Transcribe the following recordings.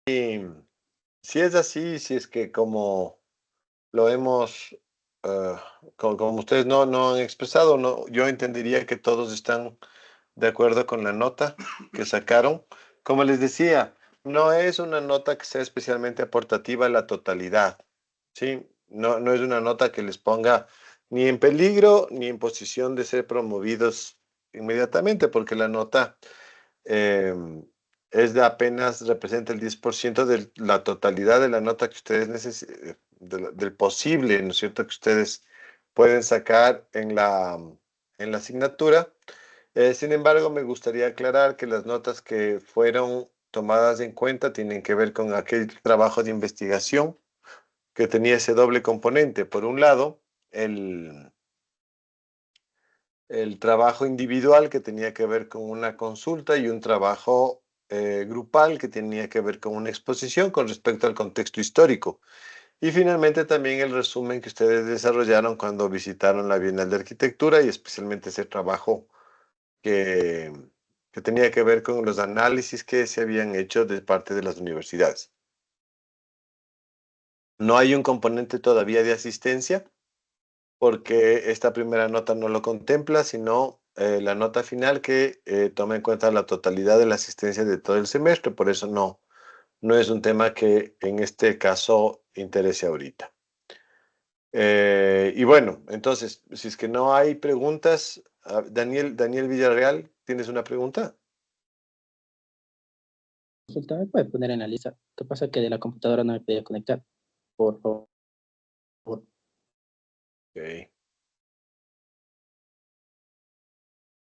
Si es así, si es que como lo hemos, como ustedes no han expresado, no, yo entendería que todos están de acuerdo con la nota que sacaron. Como les decía, no es una nota que sea especialmente aportativa a la totalidad, ¿sí? No es una nota que les ponga ni en peligro ni en posición de ser promovidos inmediatamente, porque la nota eh, es de apenas representa el 10% de la totalidad de la nota que ustedes necesitan, del posible, ¿no es cierto?, que ustedes pueden sacar en la asignatura. Sin embargo, me gustaría aclarar que las notas que fueron tomadas en cuenta tienen que ver con aquel trabajo de investigación que tenía ese doble componente. Por un lado, el trabajo individual que tenía que ver con una consulta y un trabajo grupal que tenía que ver con una exposición con respecto al contexto histórico. Y finalmente también el resumen que ustedes desarrollaron cuando visitaron la Bienal de Arquitectura y especialmente ese trabajo que, que tenía que ver con los análisis que se habían hecho de parte de las universidades. No hay un componente todavía de asistencia porque esta primera nota no lo contempla, sino la nota final que toma en cuenta la totalidad de la asistencia de todo el semestre. Por eso no es un tema que en este caso interese ahorita. Y bueno, entonces, si es que no hay preguntas, Daniel Villarreal, ¿tienes una pregunta? Consulta, ¿me puede poner en la lista? ¿Qué pasa? Que de la computadora no me podía conectar. Por favor. Ok,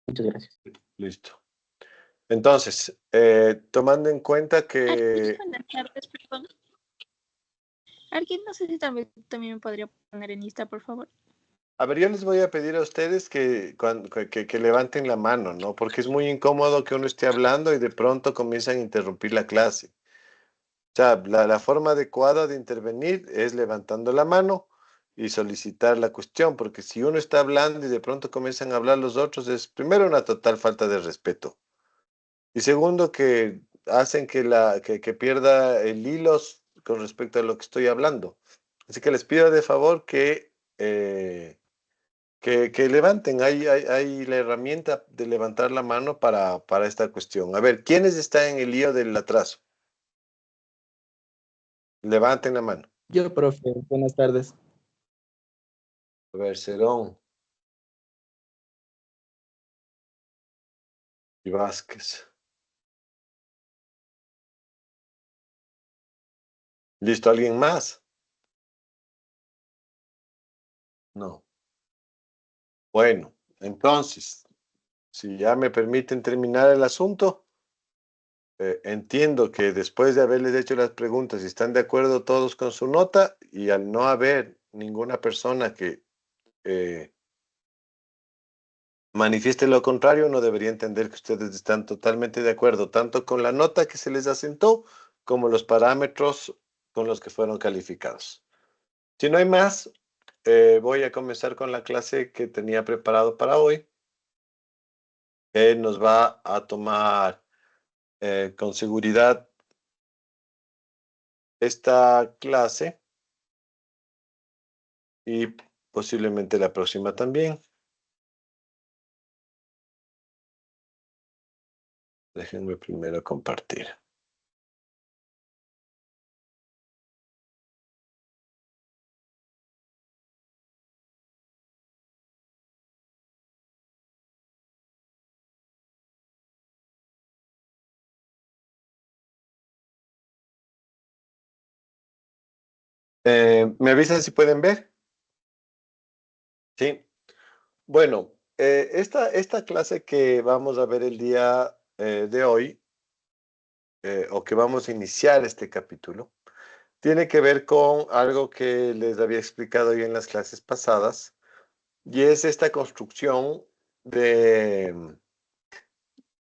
Muchas gracias. listo. Entonces, tomando en cuenta Alguien, que, buenas tardes, perdón. Alguien, no sé si también me podría poner en lista, por favor. a ver, yo les voy a pedir a ustedes que levanten la mano, ¿no? Porque es muy incómodo que uno esté hablando y de pronto comienzan a interrumpir la clase. O sea, la forma adecuada de intervenir es levantando la mano y solicitar la cuestión, porque si uno está hablando y de pronto comienzan a hablar los otros, es primero una total falta de respeto. Y segundo, que hacen que pierda el hilo con respecto a lo que estoy hablando. Así que les pido de favor que levanten. Hay la herramienta de levantar la mano para esta cuestión. A ver, ¿quiénes están en el lío del atraso? Levanten la mano. Yo, profe, buenas tardes. A ver, Cerón y Vázquez. ¿Listo? ¿Alguien más? No. Bueno, entonces, si ya me permiten terminar el asunto. Entiendo que después de haberles hecho las preguntas y están de acuerdo todos con su nota y al no haber ninguna persona que eh, manifieste lo contrario, uno debería entender que ustedes están totalmente de acuerdo, tanto con la nota que se les asentó como los parámetros con los que fueron calificados. Si no hay más, voy a comenzar con la clase que tenía preparado para hoy. Nos va a tomar con seguridad esta clase y posiblemente la próxima también. Déjenme primero compartir. ¿Me avisan si pueden ver? Sí. Bueno, esta clase que vamos a ver el día de hoy, o que vamos a iniciar este capítulo, tiene que ver con algo que les había explicado yo en las clases pasadas, y es esta construcción de,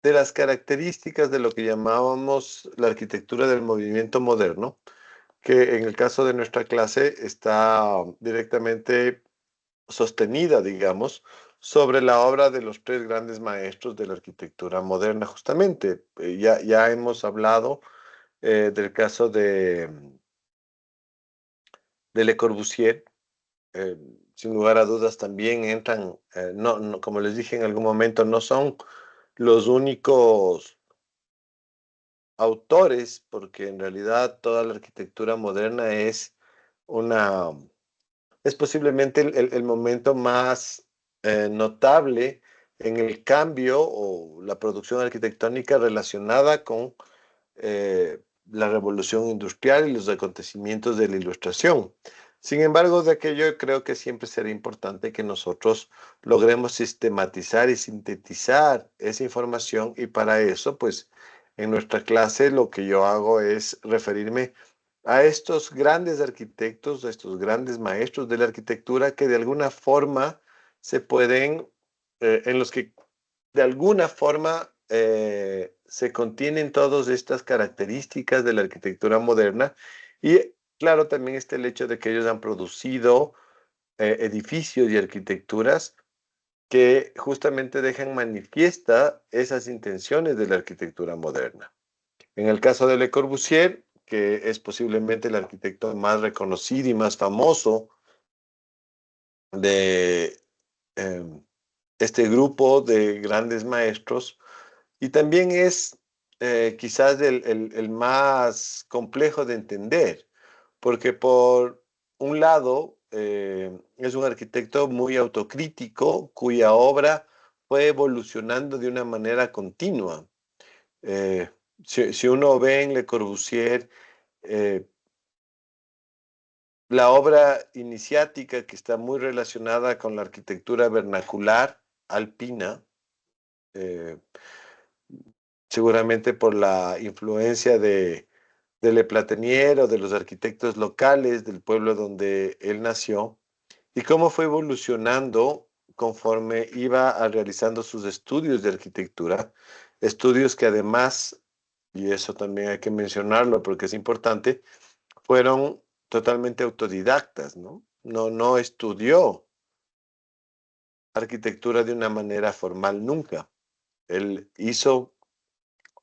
de las características de lo que llamábamos la arquitectura del movimiento moderno, que en el caso de nuestra clase está directamente sostenida, digamos, sobre la obra de los tres grandes maestros de la arquitectura moderna, justamente. Ya hemos hablado del caso de Le Corbusier, sin lugar a dudas también entran, como les dije en algún momento, no son los únicos autores, porque en realidad toda la arquitectura moderna es posiblemente el momento más notable en el cambio o la producción arquitectónica relacionada con la revolución industrial y los acontecimientos de la ilustración. Sin embargo, de aquello creo que siempre será importante que nosotros logremos sistematizar y sintetizar esa información, y para eso, pues, en nuestra clase lo que yo hago es referirme a estos grandes arquitectos, a estos grandes maestros de la arquitectura que de alguna forma se pueden, en los que de alguna forma se contienen todas estas características de la arquitectura moderna, y claro, también está el hecho de que ellos han producido edificios y arquitecturas que justamente dejan manifiesta esas intenciones de la arquitectura moderna. En el caso de Le Corbusier, que es posiblemente el arquitecto más reconocido y más famoso de este grupo de grandes maestros, y también es quizás el más complejo de entender, porque por un lado es un arquitecto muy autocrítico cuya obra fue evolucionando de una manera continua. Eh, si uno ve en Le Corbusier eh, la obra iniciática, que está muy relacionada con la arquitectura vernacular alpina, eh, seguramente por la influencia de Le Platinier o de los arquitectos locales del pueblo donde él nació, y cómo fue evolucionando conforme iba realizando sus estudios de arquitectura, estudios que además, y eso también hay que mencionarlo porque es importante, fueron totalmente autodidactas, ¿no? No estudió arquitectura de una manera formal nunca. Él hizo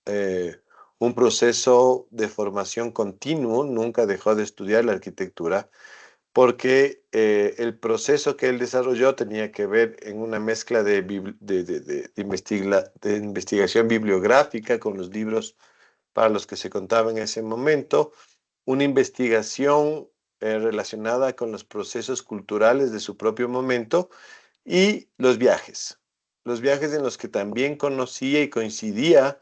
eh, un proceso de formación continuo, nunca dejó de estudiar la arquitectura, porque el proceso que él desarrolló tenía que ver en una mezcla de investigación bibliográfica con los libros para los que se contaba en ese momento, una investigación relacionada con los procesos culturales de su propio momento, y los viajes en los que también conocía y coincidía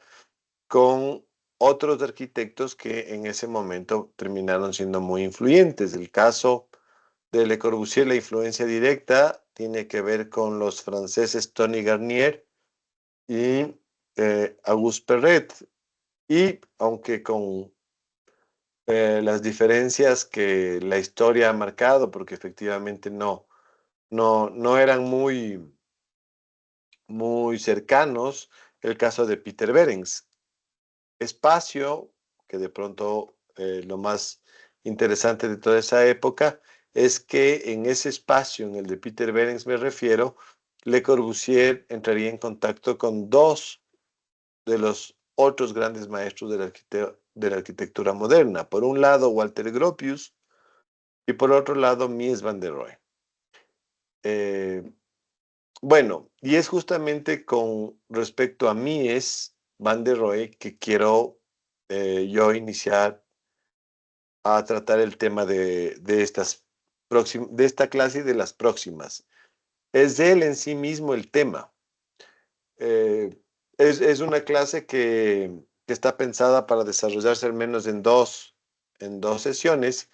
con otros arquitectos que en ese momento terminaron siendo muy influyentes. El caso de Le Corbusier, la influencia directa tiene que ver con los franceses Tony Garnier y Auguste Perret, y aunque con las diferencias que la historia ha marcado, porque efectivamente no eran muy cercanos, el caso de Peter Behrens. Espacio, que de pronto lo más interesante de toda esa época es que en ese espacio, en el de Peter Behrens me refiero, Le Corbusier entraría en contacto con dos de los otros grandes maestros de la arquitectura moderna. Por un lado, Walter Gropius, y por otro lado, Mies van der Rohe. Eh, bueno, y es justamente con respecto a Mies van der Rohe que quiero yo iniciar a tratar el tema de esta clase y de las próximas. Es de él en sí mismo el tema. Eh, es una clase que está pensada para desarrollarse al menos en dos sesiones,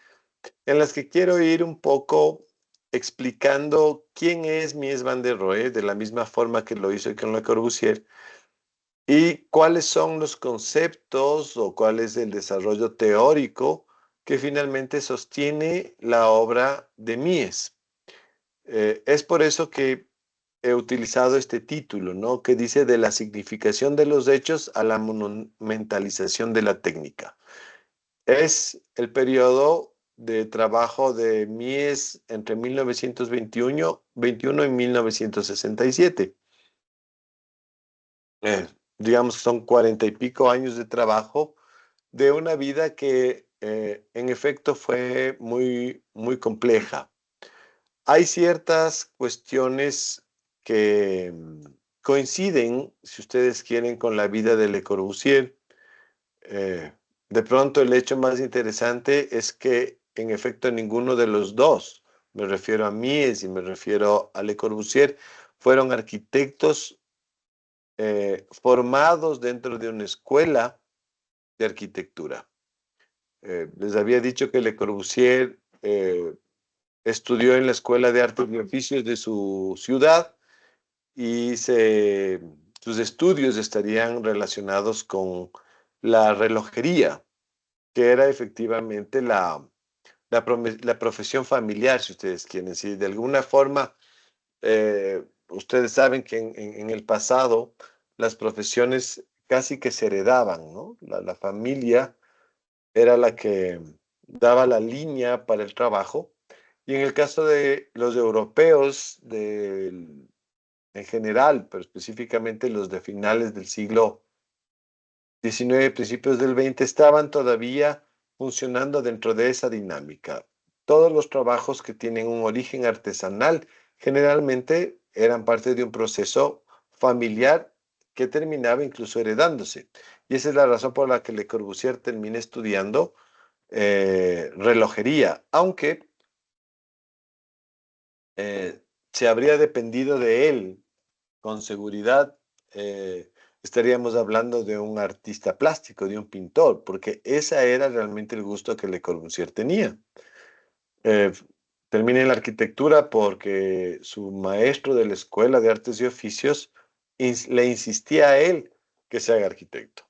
en las que quiero ir un poco explicando quién es Mies van der Rohe, de la misma forma que lo hizo con Le Corbusier, y cuáles son los conceptos o cuál es el desarrollo teórico que finalmente sostiene la obra de Mies. Es por eso que he utilizado este título, ¿no? Que dice de la significación de los hechos a la monumentalización de la técnica. Es el periodo de trabajo de Mies entre 1921 y 1967. Digamos que son 40 y pico años de trabajo de una vida que en efecto fue muy, muy compleja. Hay ciertas cuestiones que coinciden, si ustedes quieren, con la vida de Le Corbusier. Eh, de pronto el hecho más interesante es que en efecto ninguno de los dos, me refiero a Mies y me refiero a Le Corbusier, fueron arquitectos formados dentro de una escuela de arquitectura. Les había dicho que Le Corbusier estudió en la Escuela de Artes y Oficios de su ciudad y sus estudios estarían relacionados con la relojería, que era efectivamente la profesión familiar, si ustedes quieren. Si de alguna forma, ustedes saben que en el pasado las profesiones casi que se heredaban, ¿no? La familia era la que daba la línea para el trabajo. Y en el caso de los europeos, en general, pero específicamente los de finales del siglo XIX, principios del XX, estaban todavía funcionando dentro de esa dinámica. Todos los trabajos que tienen un origen artesanal generalmente eran parte de un proceso familiar que terminaba incluso heredándose. Y esa es la razón por la que Le Corbusier termina estudiando relojería, aunque se habría dependido de él con seguridad, estaríamos hablando de un artista plástico, de un pintor, porque ese era realmente el gusto que Le Corbusier tenía. Eh, Termina en la arquitectura porque su maestro de la Escuela de Artes y Oficios le insistía a él que se haga arquitecto.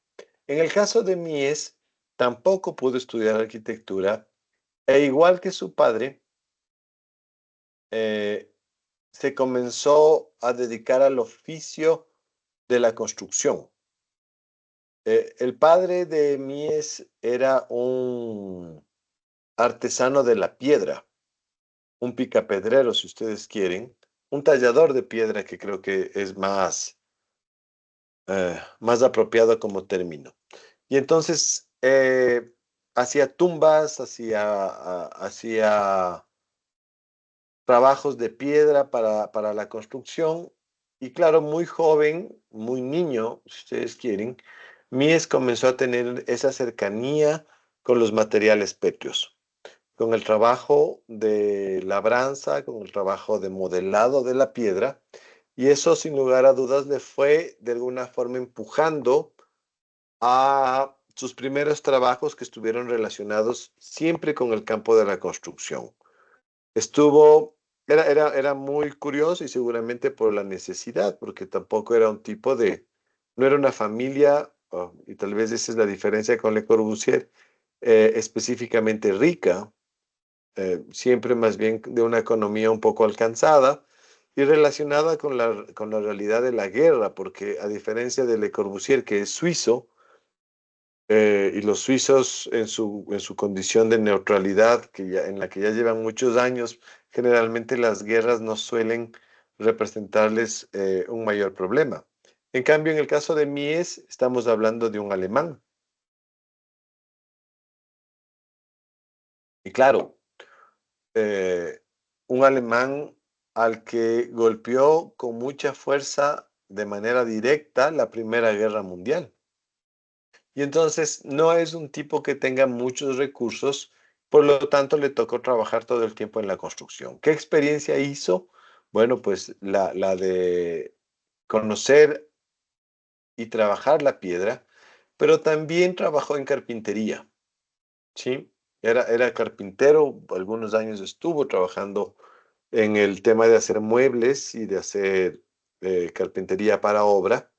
En el caso de Mies, tampoco pudo estudiar arquitectura e igual que su padre, eh, se comenzó a dedicar al oficio de la construcción. El padre de Mies era un artesano de la piedra, un picapedrero, si ustedes quieren, un tallador de piedra que creo que es más apropiado como término. Y entonces hacía tumbas, hacía trabajos de piedra para la construcción. Y claro, muy joven, muy niño, si ustedes quieren, Mies comenzó a tener esa cercanía con los materiales pétreos, con el trabajo de labranza, con el trabajo de modelado de la piedra, y eso sin lugar a dudas le fue de alguna forma empujando a sus primeros trabajos que estuvieron relacionados siempre con el campo de la construcción. Estuvo, era muy curioso y seguramente por la necesidad, porque tampoco era un tipo no era una familia, y tal vez esa es la diferencia con Le Corbusier, específicamente rica, siempre más bien de una economía un poco alcanzada y relacionada con la realidad de la guerra, porque a diferencia de Le Corbusier, que es suizo, y los suizos en su condición de neutralidad, en la que ya llevan muchos años, generalmente las guerras no suelen representarles un mayor problema. En cambio, en el caso de Mies, estamos hablando de un alemán. Y claro, eh, un alemán al que golpeó con mucha fuerza de manera directa la Primera Guerra Mundial. Y entonces no es un tipo que tenga muchos recursos, por lo tanto le tocó trabajar todo el tiempo en la construcción. ¿Qué experiencia hizo? Bueno, pues la de conocer y trabajar la piedra, pero también trabajó en carpintería, ¿sí? Era carpintero, algunos años estuvo trabajando en el tema de hacer muebles y de hacer carpintería para obra.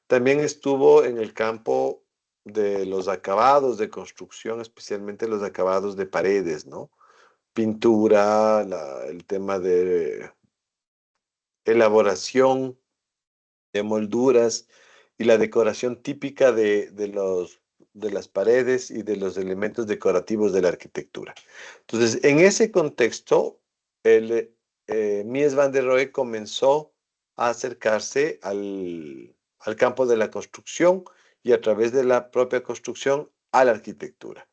También estuvo en el campo de los acabados de construcción, especialmente los acabados de paredes, ¿no? Pintura, el tema de elaboración de molduras y la decoración típica de las paredes y de los elementos decorativos de la arquitectura. Entonces, en ese contexto, Mies van der Rohe comenzó a acercarse al campo de la construcción y a través de la propia construcción a la arquitectura.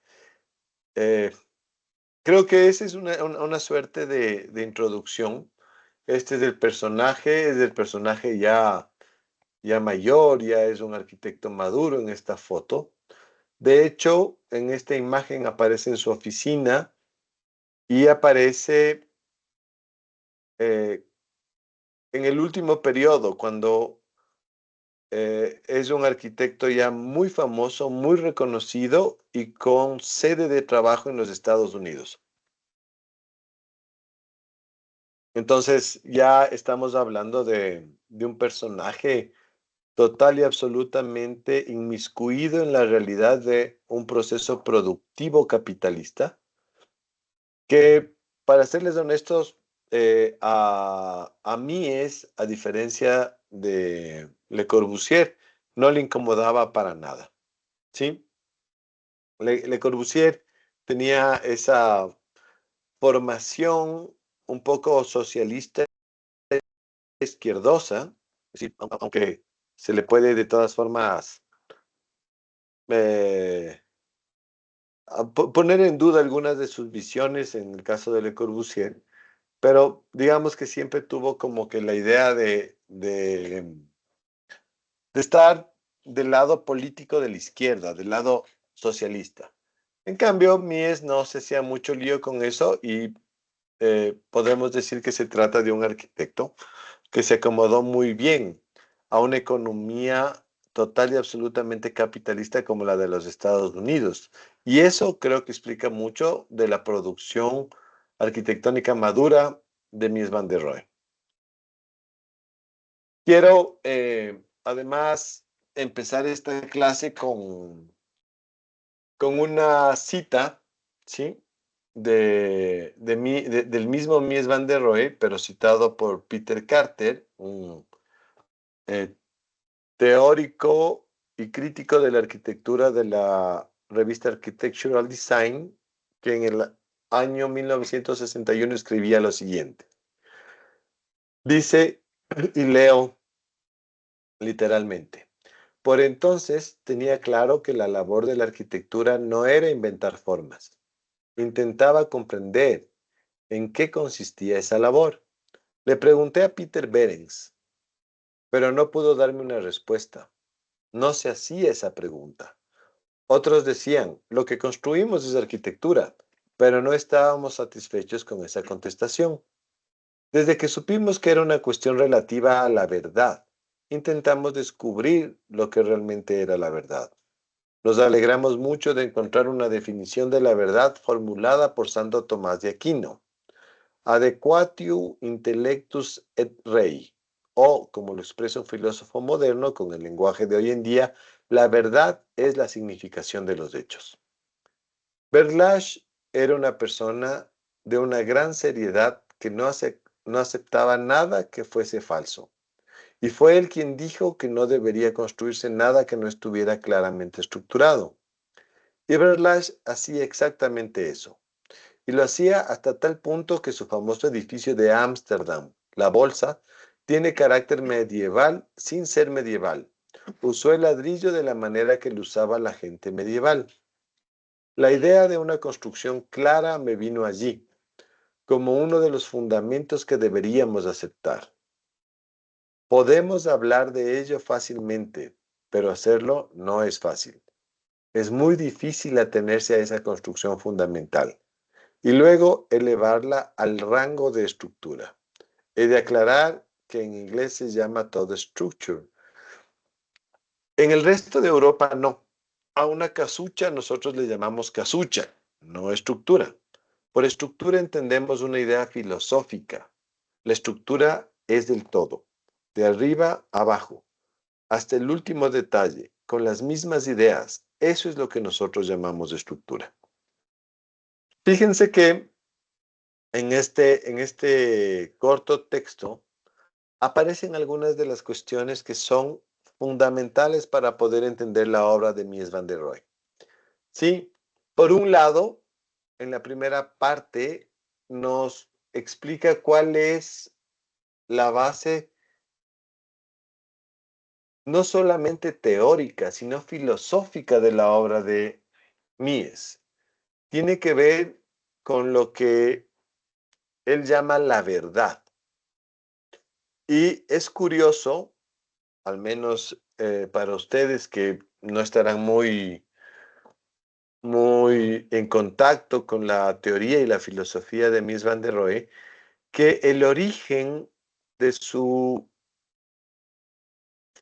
Creo que esa es una suerte de introducción. Este es del personaje ya mayor, ya es un arquitecto maduro en esta foto. De hecho, en esta imagen aparece en su oficina y aparece en el último periodo, cuando es un arquitecto ya muy famoso, muy reconocido y con sede de trabajo en los Estados Unidos. Entonces ya estamos hablando de un personaje total y absolutamente inmiscuido en la realidad de un proceso productivo capitalista que, para serles honestos, a mí a diferencia de Le Corbusier, no le incomodaba para nada, ¿sí? Le Corbusier tenía esa formación un poco socialista izquierdosa, es decir, aunque se le puede de todas formas eh, poner en duda algunas de sus visiones en el caso de Le Corbusier, pero digamos que siempre tuvo como que la idea de estar del lado político de la izquierda, del lado socialista. En cambio, Mies no se hacía mucho lío con eso y podemos decir que se trata de un arquitecto que se acomodó muy bien a una economía total y absolutamente capitalista como la de los Estados Unidos. Y eso creo que explica mucho de la producción arquitectónica madura de Mies van der Rohe. Quiero, además, empezar esta clase con una cita, ¿sí? Del mismo Mies van der Rohe, pero citado por Peter Carter, un eh, teórico y crítico de la arquitectura de la revista Architectural Design, que en el año 1961 escribía lo siguiente. Dice, y leo literalmente: por entonces tenía claro que la labor de la arquitectura no era inventar formas. Intentaba comprender en qué consistía esa labor. Le pregunté a Peter Behrens, pero no pudo darme una respuesta. No se hacía esa pregunta. Otros decían, lo que construimos es arquitectura, pero no estábamos satisfechos con esa contestación. Desde que supimos que era una cuestión relativa a la verdad, intentamos descubrir lo que realmente era la verdad. Nos alegramos mucho de encontrar una definición de la verdad formulada por Santo Tomás de Aquino. Adequatio intellectus et rei, o, como lo expresa un filósofo moderno con el lenguaje de hoy en día, la verdad es la significación de los hechos. Berlage era una persona de una gran seriedad que no aceptaba nada que fuese falso. Y fue él quien dijo que no debería construirse nada que no estuviera claramente estructurado. Y Berlage hacía exactamente eso. Y lo hacía hasta tal punto que su famoso edificio de Ámsterdam, la Bolsa, tiene carácter medieval sin ser medieval. Usó el ladrillo de la manera que lo usaba la gente medieval. La idea de una construcción clara me vino allí, como uno de los fundamentos que deberíamos aceptar. Podemos hablar de ello fácilmente, pero hacerlo no es fácil. Es muy difícil atenerse a esa construcción fundamental y luego elevarla al rango de estructura. He de aclarar que en inglés se llama todo structure. En el resto de Europa no. A una casucha nosotros le llamamos casucha, no estructura. Por estructura entendemos una idea filosófica. La estructura es del todo, de arriba a abajo, hasta el último detalle, con las mismas ideas. Eso es lo que nosotros llamamos estructura. Fíjense que en este corto texto aparecen algunas de las cuestiones que son fundamentales para poder entender la obra de Mies van der Rohe. Sí, por un lado, en la primera parte nos explica cuál es la base no solamente teórica, sino filosófica de la obra de Mies, tiene que ver con lo que él llama la verdad. Y es curioso, al menos para ustedes que no estarán muy en contacto con la teoría y la filosofía de Mies van der Rohe, que el origen de su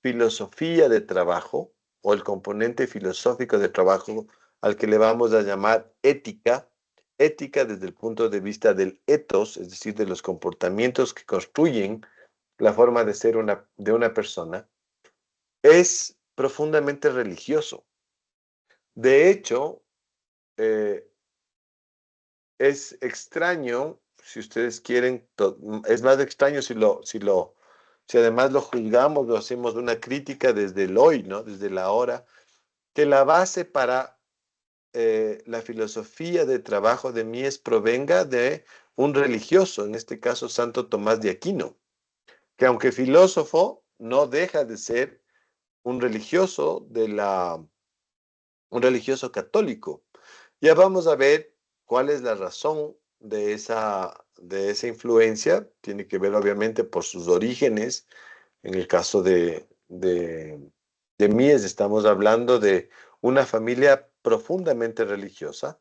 filosofía de trabajo o el componente filosófico de trabajo al que le vamos a llamar ética, ética desde el punto de vista del ethos, es decir, de los comportamientos que construyen la forma de ser de una persona, es profundamente religioso. De hecho, eh, es extraño, si ustedes quieren, es más extraño si además lo juzgamos, lo hacemos una crítica desde el hoy, ¿no? Desde la hora, que la base para la filosofía de trabajo de Mies provenga de un religioso, en este caso Santo Tomás de Aquino, que aunque filósofo, no deja de ser un religioso un religioso católico. Ya vamos a ver cuál es la razón de esa influencia. Tiene que ver obviamente por sus orígenes. En el caso de Mies estamos hablando de una familia profundamente religiosa,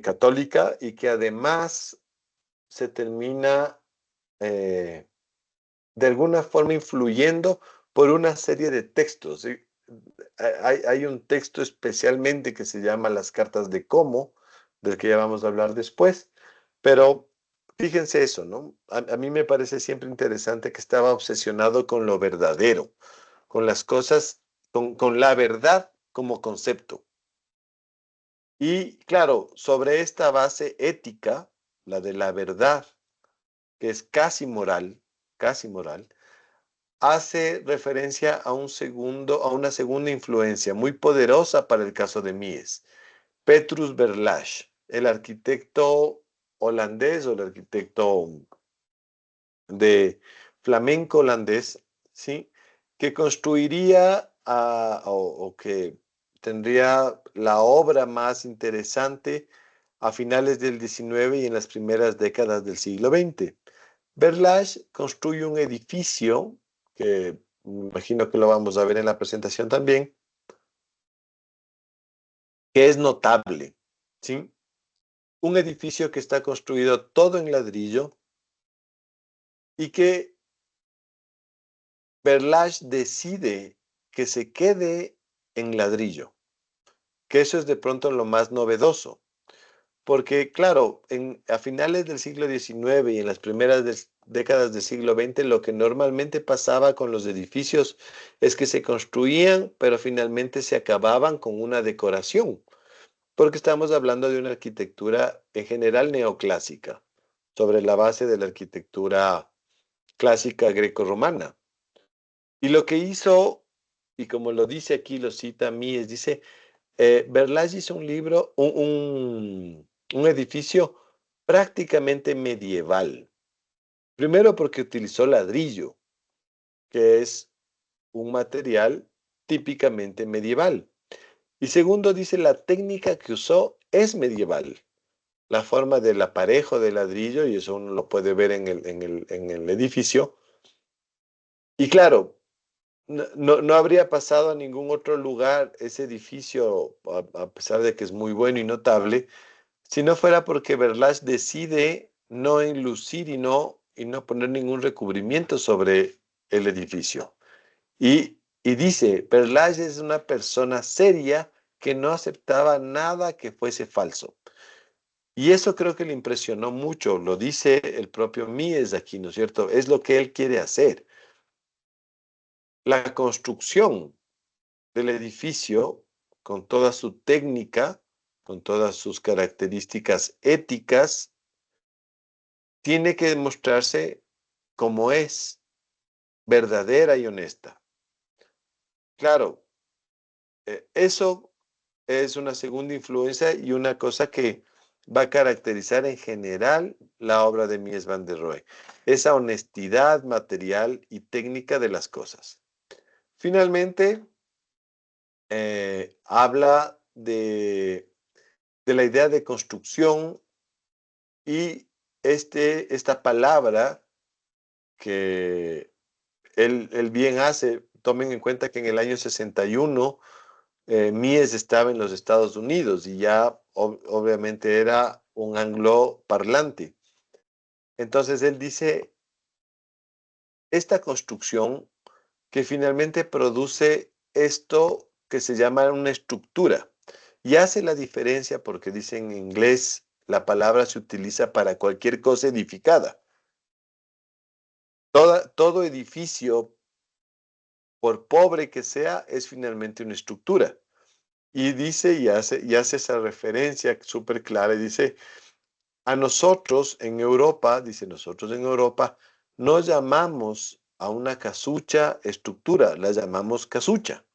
católica, y que además se termina de alguna forma influyendo por una serie de textos. ¿Sí? Hay un texto especialmente que se llama Las Cartas de Como, del que ya vamos a hablar después, pero fíjense eso, ¿no? A mí me parece siempre interesante que estaba obsesionado con lo verdadero, con las cosas, con la verdad como concepto. Y claro, sobre esta base ética, la de la verdad, que es casi moral, hace referencia a a una segunda influencia muy poderosa para el caso de Mies, Petrus Berlage, el arquitecto holandés o el arquitecto de flamenco holandés, ¿sí? Que construiría o que tendría la obra más interesante a finales del XIX y en las primeras décadas del siglo XX. Berlage construye un edificio que me imagino que lo vamos a ver en la presentación también, que es notable, ¿sí? Un edificio que está construido todo en ladrillo y que Berlage decide que se quede en ladrillo, que eso es de pronto lo más novedoso, porque claro, a finales del siglo XIX y en las primeras décadas del siglo XX, lo que normalmente pasaba con los edificios es que se construían, pero finalmente se acababan con una decoración, porque estamos hablando de una arquitectura en general neoclásica, sobre la base de la arquitectura clásica greco-romana. Y lo que hizo, y como lo dice aquí, lo cita Mies, dice, Berlage hizo un libro, un edificio prácticamente medieval. Primero porque utilizó ladrillo, que es un material típicamente medieval. Y segundo, dice, la técnica que usó es medieval. La forma del aparejo de ladrillo, y eso uno lo puede ver en el edificio. Y claro, no habría pasado a ningún otro lugar ese edificio, a pesar de que es muy bueno y notable, si no fuera porque Berlage decide no enlucir y no poner ningún recubrimiento sobre el edificio. Y dice, Berlage es una persona seria que no aceptaba nada que fuese falso. Y eso creo que le impresionó mucho, lo dice el propio Mies aquí, ¿no es cierto? Es lo que él quiere hacer. La construcción del edificio, con toda su técnica, con todas sus características éticas, tiene que demostrarse como es, verdadera y honesta. Claro, eso es una segunda influencia y una cosa que va a caracterizar en general la obra de Mies van der Rohe, esa honestidad material y técnica de las cosas. Finalmente, habla de la idea de construcción y esta palabra que él bien hace. Tomen en cuenta que en el año 61 Mies estaba en los Estados Unidos y ya obviamente era un angloparlante. Entonces él dice, esta construcción que finalmente produce esto que se llama una estructura y hace la diferencia porque dice en inglés la palabra se utiliza para cualquier cosa edificada. Todo edificio, por pobre que sea, es finalmente una estructura. Y dice y hace esa referencia súper clara y dice, a nosotros en Europa, dice nosotros en Europa, no llamamos a una casucha estructura, la llamamos casucha.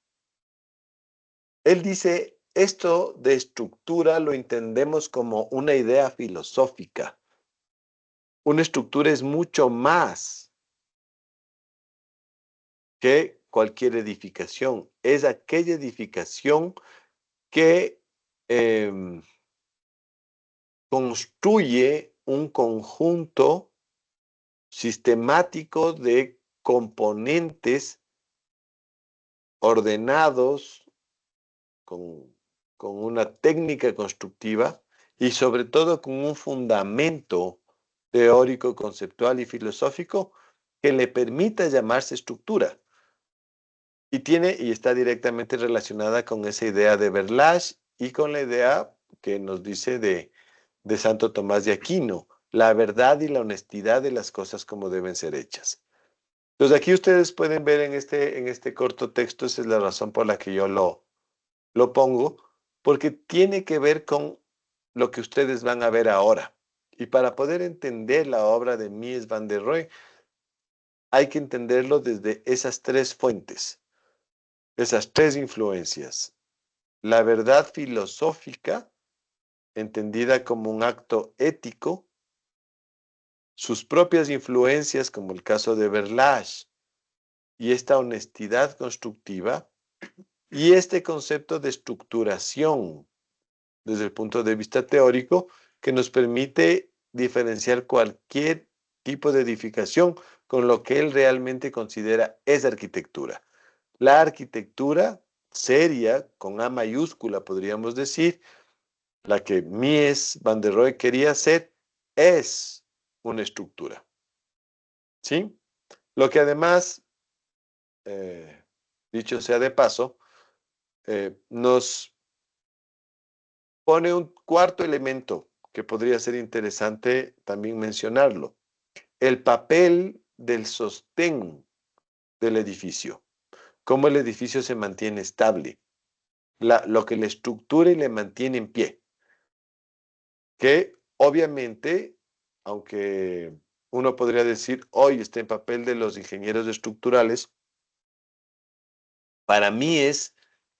Él dice, esto de estructura lo entendemos como una idea filosófica. Una estructura es mucho más que cualquier edificación. Es aquella edificación que construye un conjunto sistemático de componentes ordenados con una técnica constructiva y sobre todo con un fundamento teórico, conceptual y filosófico que le permita llamarse estructura. Y está directamente relacionada con esa idea de Berlage y con la idea que nos dice de Santo Tomás de Aquino, la verdad y la honestidad de las cosas como deben ser hechas. Entonces aquí ustedes pueden ver en este corto texto, esa es la razón por la que yo lo pongo, porque tiene que ver con lo que ustedes van a ver ahora. Y para poder entender la obra de Mies van der Rohe, hay que entenderlo desde esas tres fuentes, esas tres influencias. La verdad filosófica, entendida como un acto ético, sus propias influencias, como el caso de Berlage, y esta honestidad constructiva, y este concepto de estructuración desde el punto de vista teórico que nos permite diferenciar cualquier tipo de edificación con lo que él realmente considera es arquitectura. La arquitectura seria, con A mayúscula podríamos decir, la que Mies van der Rohe quería hacer, es una estructura. ¿Sí? Lo que además, dicho sea de paso, nos pone un cuarto elemento que podría ser interesante también mencionarlo. El papel del sostén del edificio. Cómo el edificio se mantiene estable. Lo que le estructura y le mantiene en pie. Que obviamente, aunque uno podría decir hoy está en papel de los ingenieros estructurales, para mí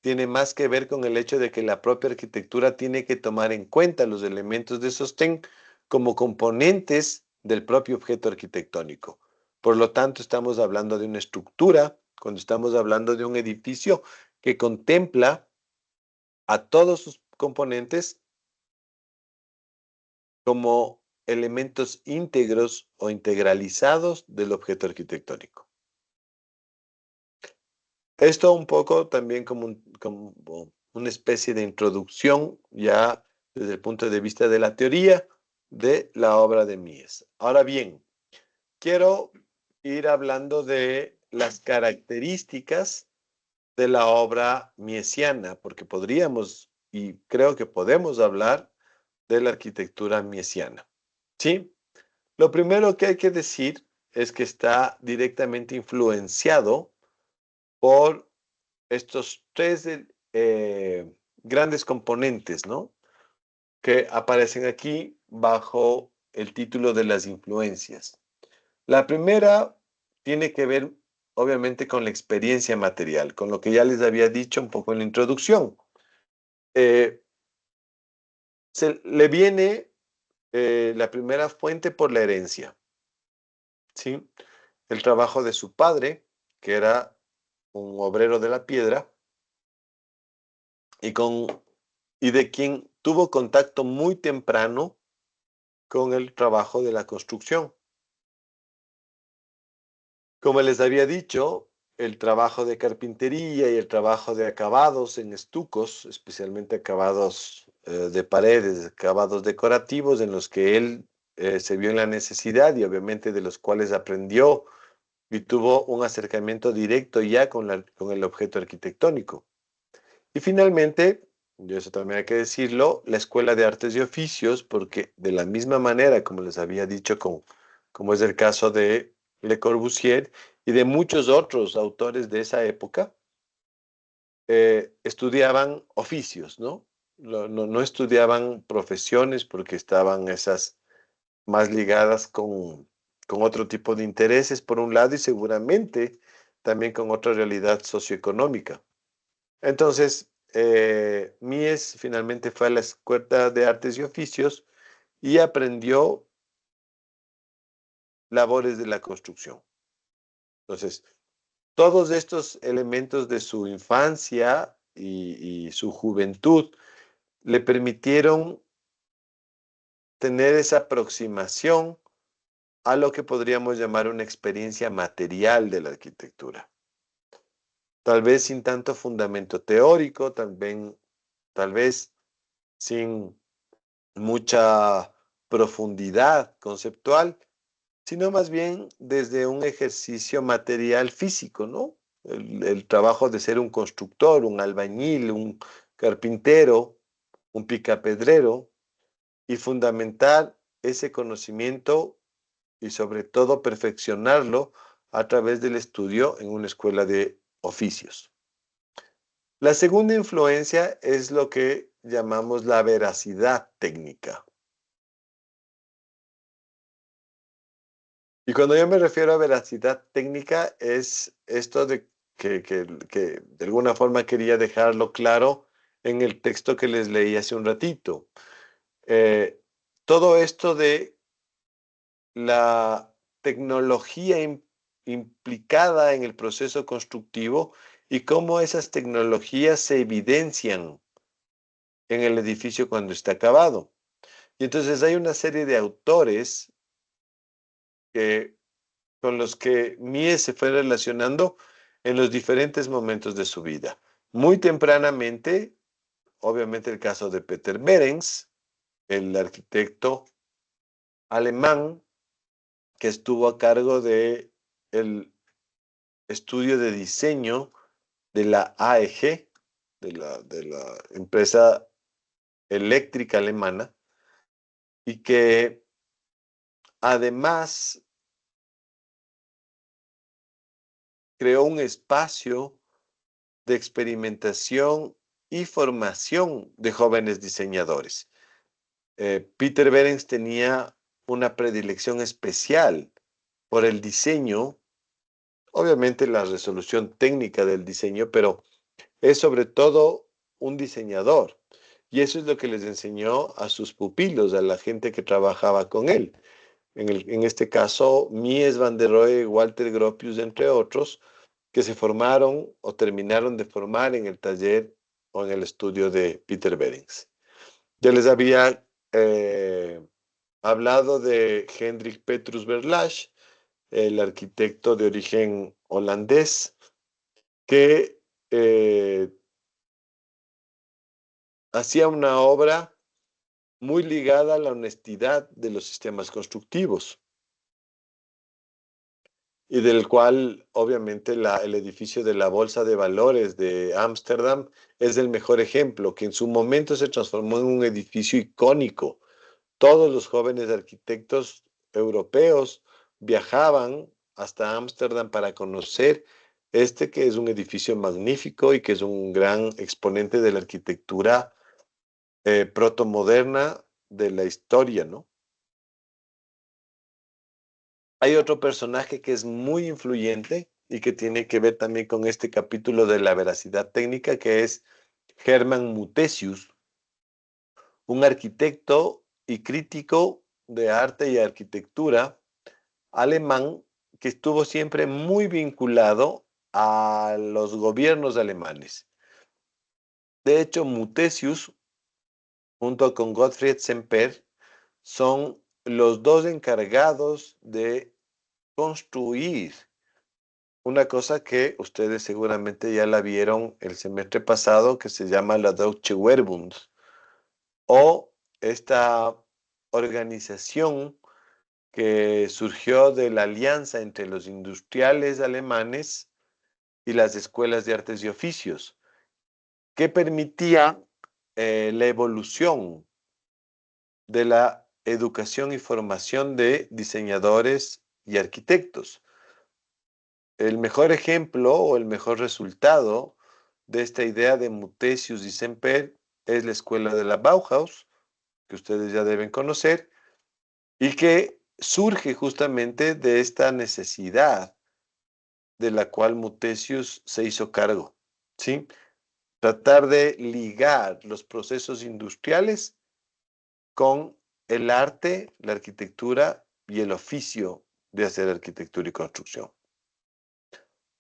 tiene más que ver con el hecho de que la propia arquitectura tiene que tomar en cuenta los elementos de sostén como componentes del propio objeto arquitectónico. Por lo tanto, estamos hablando de una estructura, cuando estamos hablando de un edificio que contempla a todos sus componentes como elementos íntegros o integralizados del objeto arquitectónico. Esto un poco también como una especie de introducción ya desde el punto de vista de la teoría de la obra de Mies. Ahora bien, quiero ir hablando de las características de la obra miesiana, porque podríamos y creo que podemos hablar de la arquitectura miesiana. ¿Sí? Lo primero que hay que decir es que está directamente influenciado por estos tres grandes componentes, ¿no? Que aparecen aquí bajo el título de las influencias. La primera tiene que ver, obviamente, con la experiencia material, con lo que ya les había dicho un poco en la introducción. Se le viene la primera fuente por la herencia, ¿sí? El trabajo de su padre, que era un obrero de la piedra, y con y de quien tuvo contacto muy temprano con el trabajo de la construcción. Como les había dicho, el trabajo de carpintería y el trabajo de acabados en estucos, especialmente acabados de paredes, acabados decorativos, en los que él se vio en la necesidad y obviamente de los cuales aprendió y tuvo un acercamiento directo ya con el objeto arquitectónico. Y finalmente, y eso también hay que decirlo, la Escuela de Artes y Oficios, porque de la misma manera, como les había dicho, como es el caso de Le Corbusier y de muchos otros autores de esa época, estudiaban oficios, ¿no? No estudiaban profesiones porque estaban esas más ligadas con otro tipo de intereses, por un lado, y seguramente también con otra realidad socioeconómica. Entonces, Mies finalmente fue a la Escuela de Artes y Oficios y aprendió labores de la construcción. Entonces, todos estos elementos de su infancia y su juventud le permitieron tener esa aproximación a lo que podríamos llamar una experiencia material de la arquitectura. Tal vez sin tanto fundamento teórico, tal vez sin mucha profundidad conceptual, sino más bien desde un ejercicio material físico, ¿no? El trabajo de ser un constructor, un albañil, un carpintero, un picapedrero, y fundamentar ese conocimiento y sobre todo perfeccionarlo a través del estudio en una escuela de oficios. La segunda influencia es lo que llamamos la veracidad técnica. Y cuando yo me refiero a veracidad técnica es esto de que de alguna forma quería dejarlo claro en el texto que les leí hace un ratito. Eh, Todo esto de la tecnología implicada en el proceso constructivo y cómo esas tecnologías se evidencian en el edificio cuando está acabado. Y entonces hay una serie de autores que con los que Mies se fue relacionando en los diferentes momentos de su vida. Muy tempranamente, obviamente el caso de Peter Behrens, el arquitecto alemán que estuvo a cargo de el estudio de diseño de la AEG, de la empresa eléctrica alemana, y que además creó un espacio de experimentación y formación de jóvenes diseñadores. Peter Behrens tenía una predilección especial por el diseño, obviamente la resolución técnica del diseño, pero es sobre todo un diseñador. Y eso es lo que les enseñó a sus pupilos, a la gente que trabajaba con él. En este caso, Mies van der Rohe, Walter Gropius, entre otros, que se formaron o terminaron de formar en el taller o en el estudio de Peter Behrens. Ya les había hablado de Hendrik Petrus Verlache, el arquitecto de origen holandés, que hacía una obra muy ligada a la honestidad de los sistemas constructivos y del cual obviamente el edificio de la Bolsa de Valores de Ámsterdam es el mejor ejemplo, que en su momento se transformó en un edificio icónico. Todos los jóvenes arquitectos europeos viajaban hasta Ámsterdam para conocer este que es un edificio magnífico y que es un gran exponente de la arquitectura protomoderna de la historia, ¿no? Hay otro personaje que es muy influyente y que tiene que ver también con este capítulo de la veracidad técnica, que es Hermann Mutesius, un arquitecto y crítico de arte y arquitectura alemán que estuvo siempre muy vinculado a los gobiernos alemanes. De hecho, Mutesius junto con Gottfried Semper, son los dos encargados de construir una cosa que ustedes seguramente ya la vieron el semestre pasado, que se llama la Deutsche Wehrbund, o esta organización que surgió de la alianza entre los industriales alemanes y las escuelas de artes y oficios, que permitía la evolución de la educación y formación de diseñadores y arquitectos. El mejor ejemplo o el mejor resultado de esta idea de Muthesius y Semper es la escuela de la Bauhaus, que ustedes ya deben conocer, y que surge justamente de esta necesidad de la cual Muthesius se hizo cargo, ¿sí? Tratar de ligar los procesos industriales con el arte, la arquitectura y el oficio de hacer arquitectura y construcción.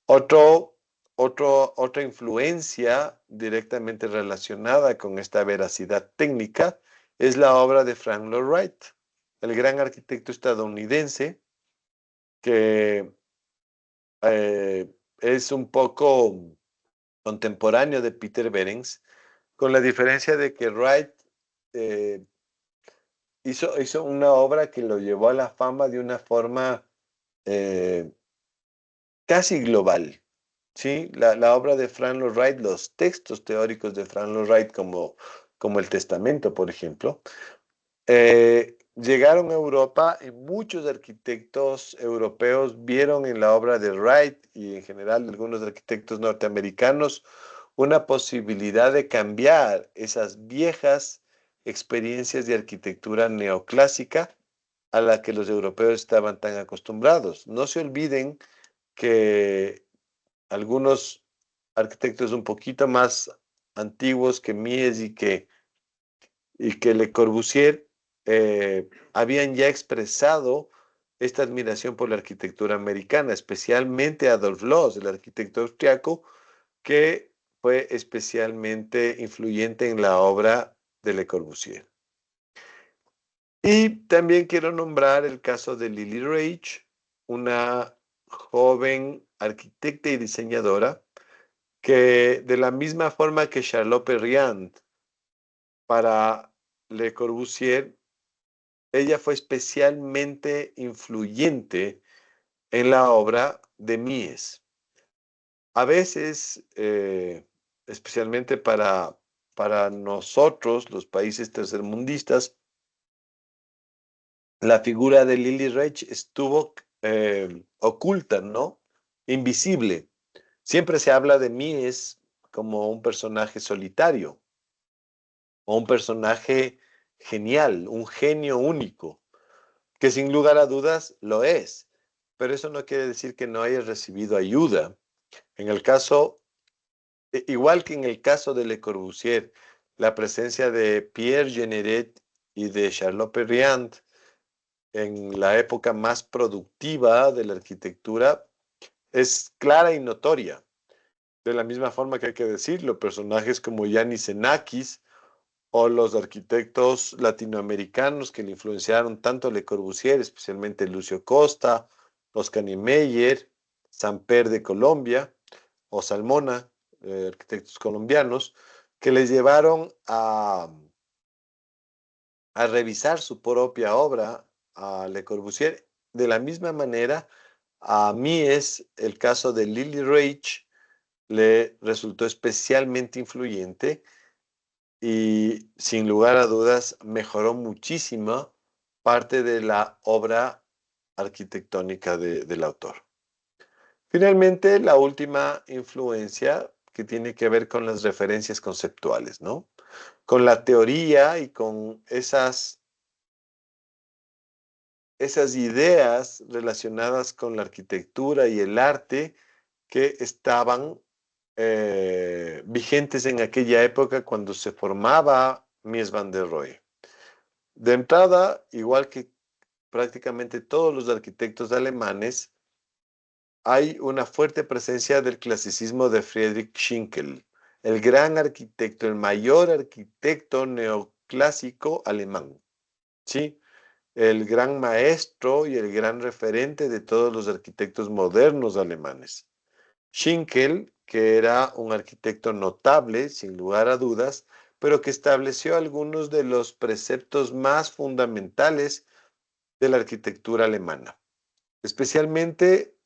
Otra influencia directamente relacionada con esta veracidad técnica es la obra de Frank Lloyd Wright, el gran arquitecto estadounidense que es un poco contemporáneo de Peter Behrens, con la diferencia de que Wright eh, hizo una obra que lo llevó a la fama de una forma eh, casi global. ¿Sí? La obra de Frank Lloyd Wright, los textos teóricos de Frank Lloyd Wright, como el Testamento, por ejemplo, llegaron a Europa y muchos arquitectos europeos vieron en la obra de Wright y en general algunos arquitectos norteamericanos una posibilidad de cambiar esas viejas experiencias de arquitectura neoclásica a la que los europeos estaban tan acostumbrados. No se olviden que algunos arquitectos un poquito más antiguos que Mies y que Le Corbusier habían ya expresado esta admiración por la arquitectura americana, especialmente Adolf Loos, el arquitecto austriaco, que fue especialmente influyente en la obra de Le Corbusier. Y también quiero nombrar el caso de Lily Reich, una joven arquitecta y diseñadora que de la misma forma que Charlotte Perriand para Le Corbusier, ella fue especialmente influyente en la obra de Mies. A veces, especialmente para nosotros, los países tercermundistas, la figura de Lily Reich estuvo oculta, ¿no? Invisible. Siempre se habla de Mies como un personaje solitario o un personaje genial, un genio único, que sin lugar a dudas lo es. Pero eso no quiere decir que no haya recibido ayuda. En el caso, igual que en el caso de Le Corbusier, la presencia de Pierre Generet y de Charlotte Perriand en la época más productiva de la arquitectura es clara y notoria. De la misma forma que hay que decirlo, personajes como Yanis Xenakis o los arquitectos latinoamericanos que le influenciaron tanto a Le Corbusier, especialmente Lucio Costa, Oscar Niemeyer, Samper de Colombia o Salmona, arquitectos colombianos, que les llevaron a revisar su propia obra a Le Corbusier. De la misma manera, a mí es el caso de Lily Reich, le resultó especialmente influyente y sin lugar a dudas mejoró muchísimo parte de la obra arquitectónica del autor. Finalmente, la última influencia que tiene que ver con las referencias conceptuales, ¿no? Con la teoría y con esas ideas relacionadas con la arquitectura y el arte que estaban vigentes en aquella época cuando se formaba Mies van der Rohe. De entrada, igual que prácticamente todos los arquitectos alemanes, hay una fuerte presencia del clasicismo de Friedrich Schinkel, el gran arquitecto, el mayor arquitecto clásico alemán, ¿sí? El gran maestro y el gran referente de todos los arquitectos modernos alemanes. Schinkel, que era un arquitecto notable, sin lugar a dudas, pero que estableció algunos de los preceptos más fundamentales de la arquitectura alemana, especialmente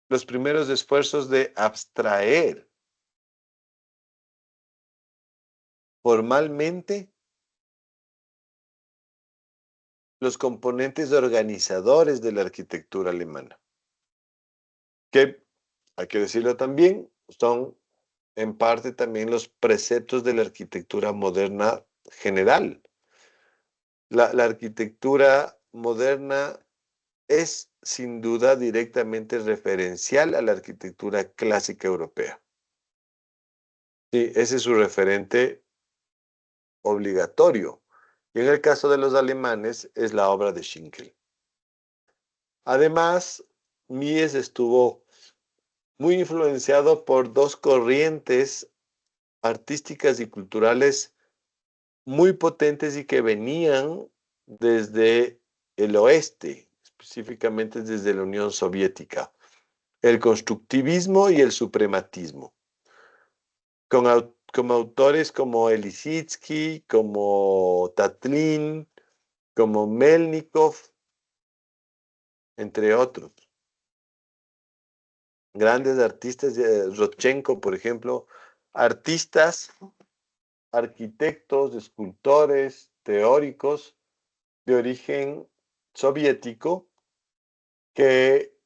los primeros esfuerzos de abstraer formalmente los componentes organizadores de la arquitectura alemana, que, hay que decirlo también, son en parte también los preceptos de la arquitectura moderna general. La arquitectura moderna es sin duda directamente referencial a la arquitectura clásica europea. Sí, ese es su referente obligatorio. Y en el caso de los alemanes es la obra de Schinkel. Además, Mies estuvo muy influenciado por dos corrientes artísticas y culturales muy potentes y que venían desde el oeste, específicamente desde la Unión Soviética, el constructivismo y el suprematismo, como autores como Lissitzky, como Tatlin, como Melnikov, entre otros. Grandes artistas, Rodchenko, por ejemplo, artistas, arquitectos, escultores, teóricos de origen soviético que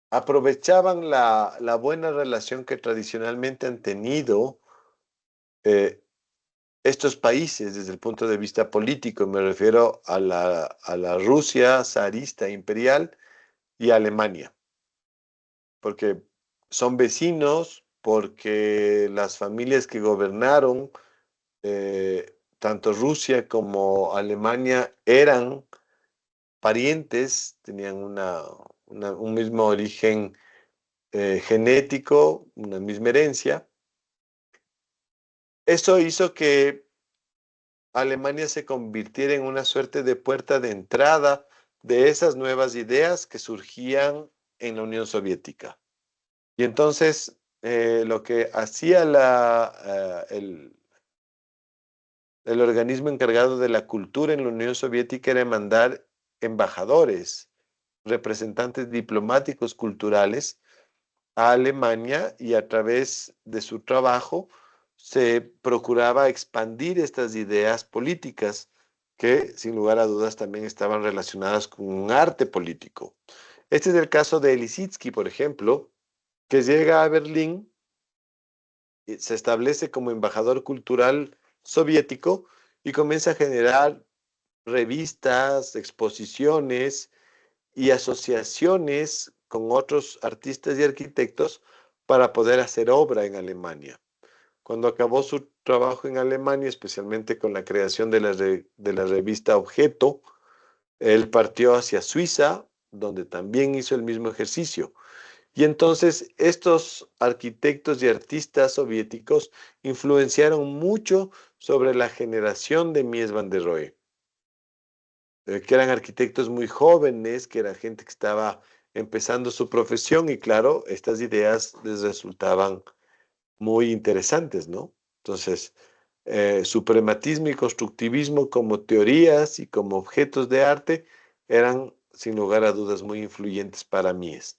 aprovechaban la buena relación que tradicionalmente han tenido eh, estos países desde el punto de vista político. Me refiero a la Rusia zarista imperial y a Alemania, porque son vecinos, porque las familias que gobernaron tanto Rusia como Alemania eran parientes, tenían un mismo origen genético, una misma herencia. Eso hizo que Alemania se convirtiera en una suerte de puerta de entrada de esas nuevas ideas que surgían en la Unión Soviética. Y entonces lo que hacía el organismo encargado de la cultura en la Unión Soviética era mandar embajadores, representantes diplomáticos culturales a Alemania, y a través de su trabajo se procuraba expandir estas ideas políticas que sin lugar a dudas también estaban relacionadas con un arte político. Este es el caso de Lissitzky, por ejemplo, que llega a Berlín y se establece como embajador cultural soviético y comienza a generar revistas, exposiciones y asociaciones con otros artistas y arquitectos para poder hacer obra en Alemania. Cuando acabó su trabajo en Alemania, especialmente con la creación de la revista Objeto, él partió hacia Suiza, donde también hizo el mismo ejercicio. Y entonces estos arquitectos y artistas soviéticos influenciaron mucho sobre la generación de Mies van der Rohe, que eran arquitectos muy jóvenes, que era gente que estaba empezando su profesión, y claro, estas ideas les resultaban muy interesantes, ¿no? Entonces, suprematismo y constructivismo como teorías y como objetos de arte eran, sin lugar a dudas, muy influyentes para Mies.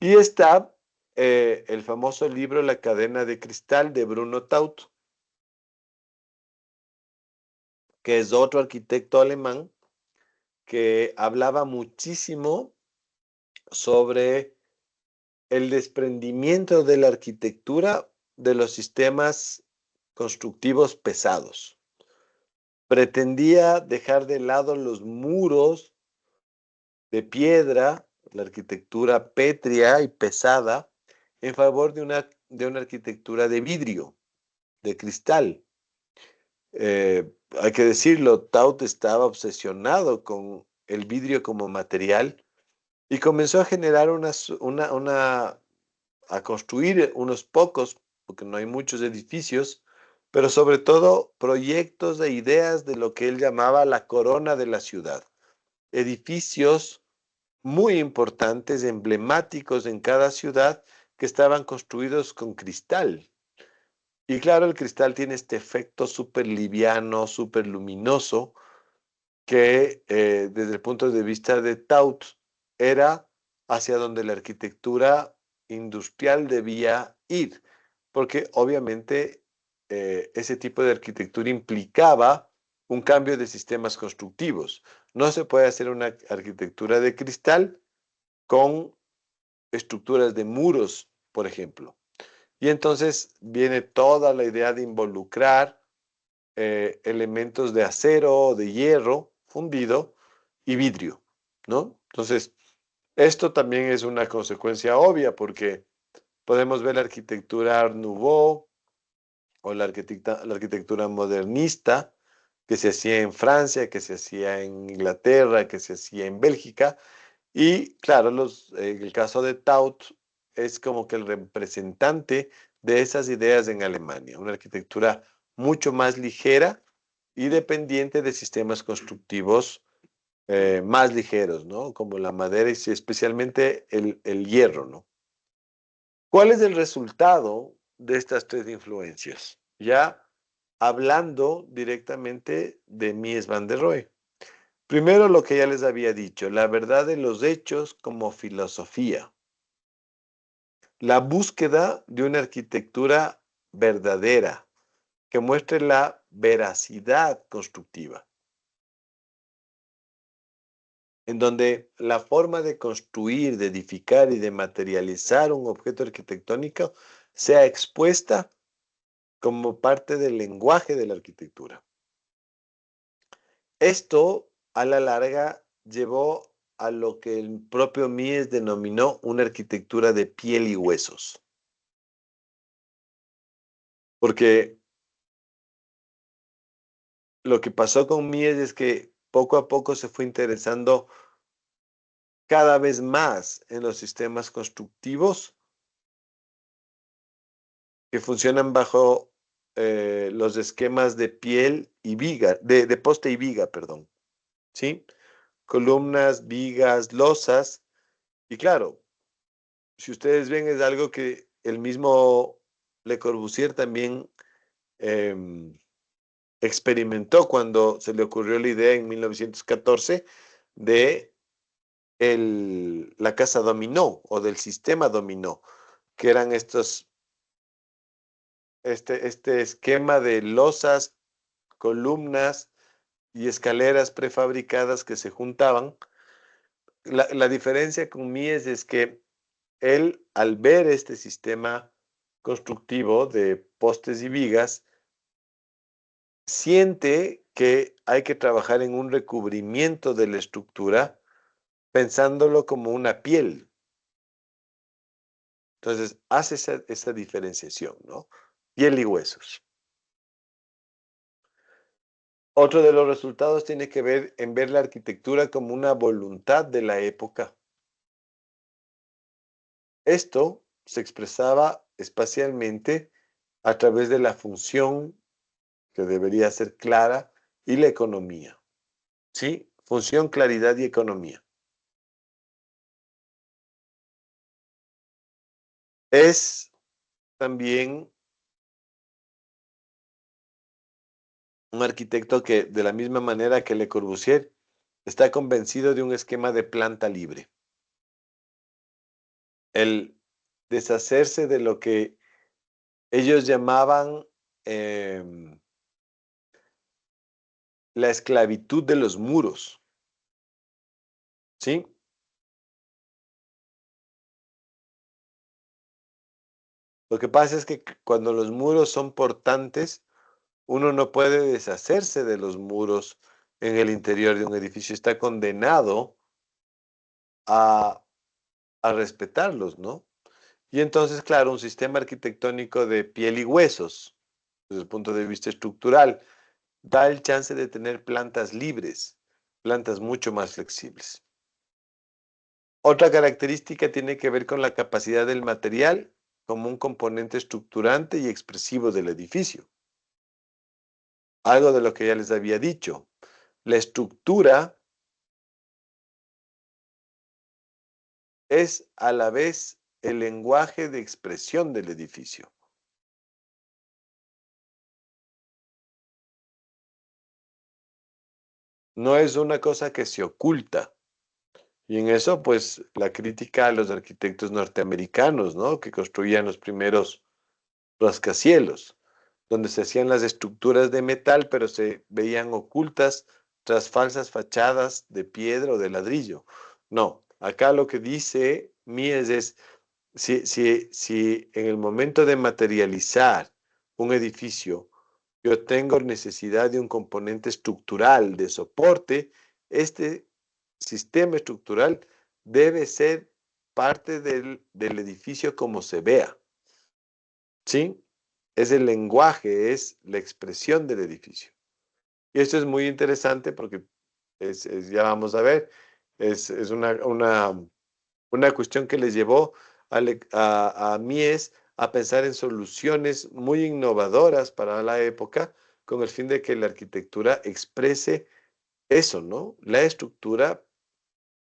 Y está el famoso libro La cadena de cristal de Bruno Taut, que es otro arquitecto alemán que hablaba muchísimo sobre el desprendimiento de la arquitectura de los sistemas constructivos pesados. Pretendía dejar de lado los muros de piedra, la arquitectura pétrea y pesada, en favor de una arquitectura de vidrio, de cristal. Hay que decirlo, Taut estaba obsesionado con el vidrio como material y comenzó a generar a construir unos pocos, porque no hay muchos edificios, pero sobre todo proyectos e ideas de lo que él llamaba la corona de la ciudad. Edificios muy importantes, emblemáticos en cada ciudad, que estaban construidos con cristal. Y claro, el cristal tiene este efecto súper liviano, súper luminoso, que desde el punto de vista de Taut era hacia donde la arquitectura industrial debía ir, porque obviamente ese tipo de arquitectura implicaba un cambio de sistemas constructivos. No se puede hacer una arquitectura de cristal con estructuras de muros, por ejemplo. Y entonces viene toda la idea de involucrar elementos de acero, de hierro fundido y vidrio, ¿no? Entonces, esto también es una consecuencia obvia porque podemos ver la arquitectura Art Nouveau o la arquitectura modernista que se hacía en Francia, que se hacía en Inglaterra, que se hacía en Bélgica. Y claro, el caso de Taut es como que el representante de esas ideas en Alemania, una arquitectura mucho más ligera y dependiente de sistemas constructivos más ligeros, ¿no? Como la madera y especialmente el hierro, ¿no? ¿Cuál es el resultado de estas tres influencias? Ya hablando directamente de Mies van der Rohe. Primero, lo que ya les había dicho, la verdad de los hechos como filosofía. La búsqueda de una arquitectura verdadera que muestre la veracidad constructiva, en donde la forma de construir, de edificar y de materializar un objeto arquitectónico sea expuesta como parte del lenguaje de la arquitectura. Esto, a la larga, llevó a lo que el propio Mies denominó una arquitectura de piel y huesos. Porque lo que pasó con Mies es que poco a poco se fue interesando cada vez más en los sistemas constructivos que funcionan bajo los esquemas de piel y viga, de poste y viga, perdón, ¿sí? Columnas, vigas, losas, y claro, si ustedes ven, es algo que el mismo Le Corbusier también em, experimentó cuando se le ocurrió la idea en 1914 de la casa dominó o del sistema dominó, que eran este esquema de losas, columnas y escaleras prefabricadas que se juntaban. La diferencia con Mies es que él, al ver este sistema constructivo de postes y vigas, siente que hay que trabajar en un recubrimiento de la estructura pensándolo como una piel. Entonces, hace esa diferenciación, ¿no? Piel y huesos. Otro de los resultados tiene que ver en ver la arquitectura como una voluntad de la época. Esto se expresaba espacialmente a través de la función que debería ser clara y la economía. ¿Sí? Función, claridad y economía. Es también un arquitecto que, de la misma manera que Le Corbusier, está convencido de un esquema de planta libre. El deshacerse de lo que ellos llamaban la esclavitud de los muros. ¿Sí? Lo que pasa es que cuando los muros son portantes, uno no puede deshacerse de los muros en el interior de un edificio. Está condenado a, a respetarlos, ¿no? Y entonces, claro, un sistema arquitectónico de piel y huesos, desde el punto de vista estructural, da el chance de tener plantas libres, plantas mucho más flexibles. Otra característica tiene que ver con la capacidad del material como un componente estructurante y expresivo del edificio. algo de lo que ya les había dicho. La estructura es a la vez el lenguaje de expresión del edificio. No es una cosa que se oculta. Y en eso, pues, la crítica a los arquitectos norteamericanos, ¿no? Que construían los primeros rascacielos, donde se hacían las estructuras de metal, pero se veían ocultas tras falsas fachadas de piedra o de ladrillo. No, acá lo que dice Mies es, si en el momento de materializar un edificio yo tengo necesidad de un componente estructural de soporte, este sistema estructural debe ser parte del edificio como se vea. ¿Sí? Es el lenguaje, es la expresión del edificio. Y esto es muy interesante porque ya vamos a ver, es una cuestión que les llevó a Mies a pensar en soluciones muy innovadoras para la época con el fin de que la arquitectura exprese eso, ¿no? La estructura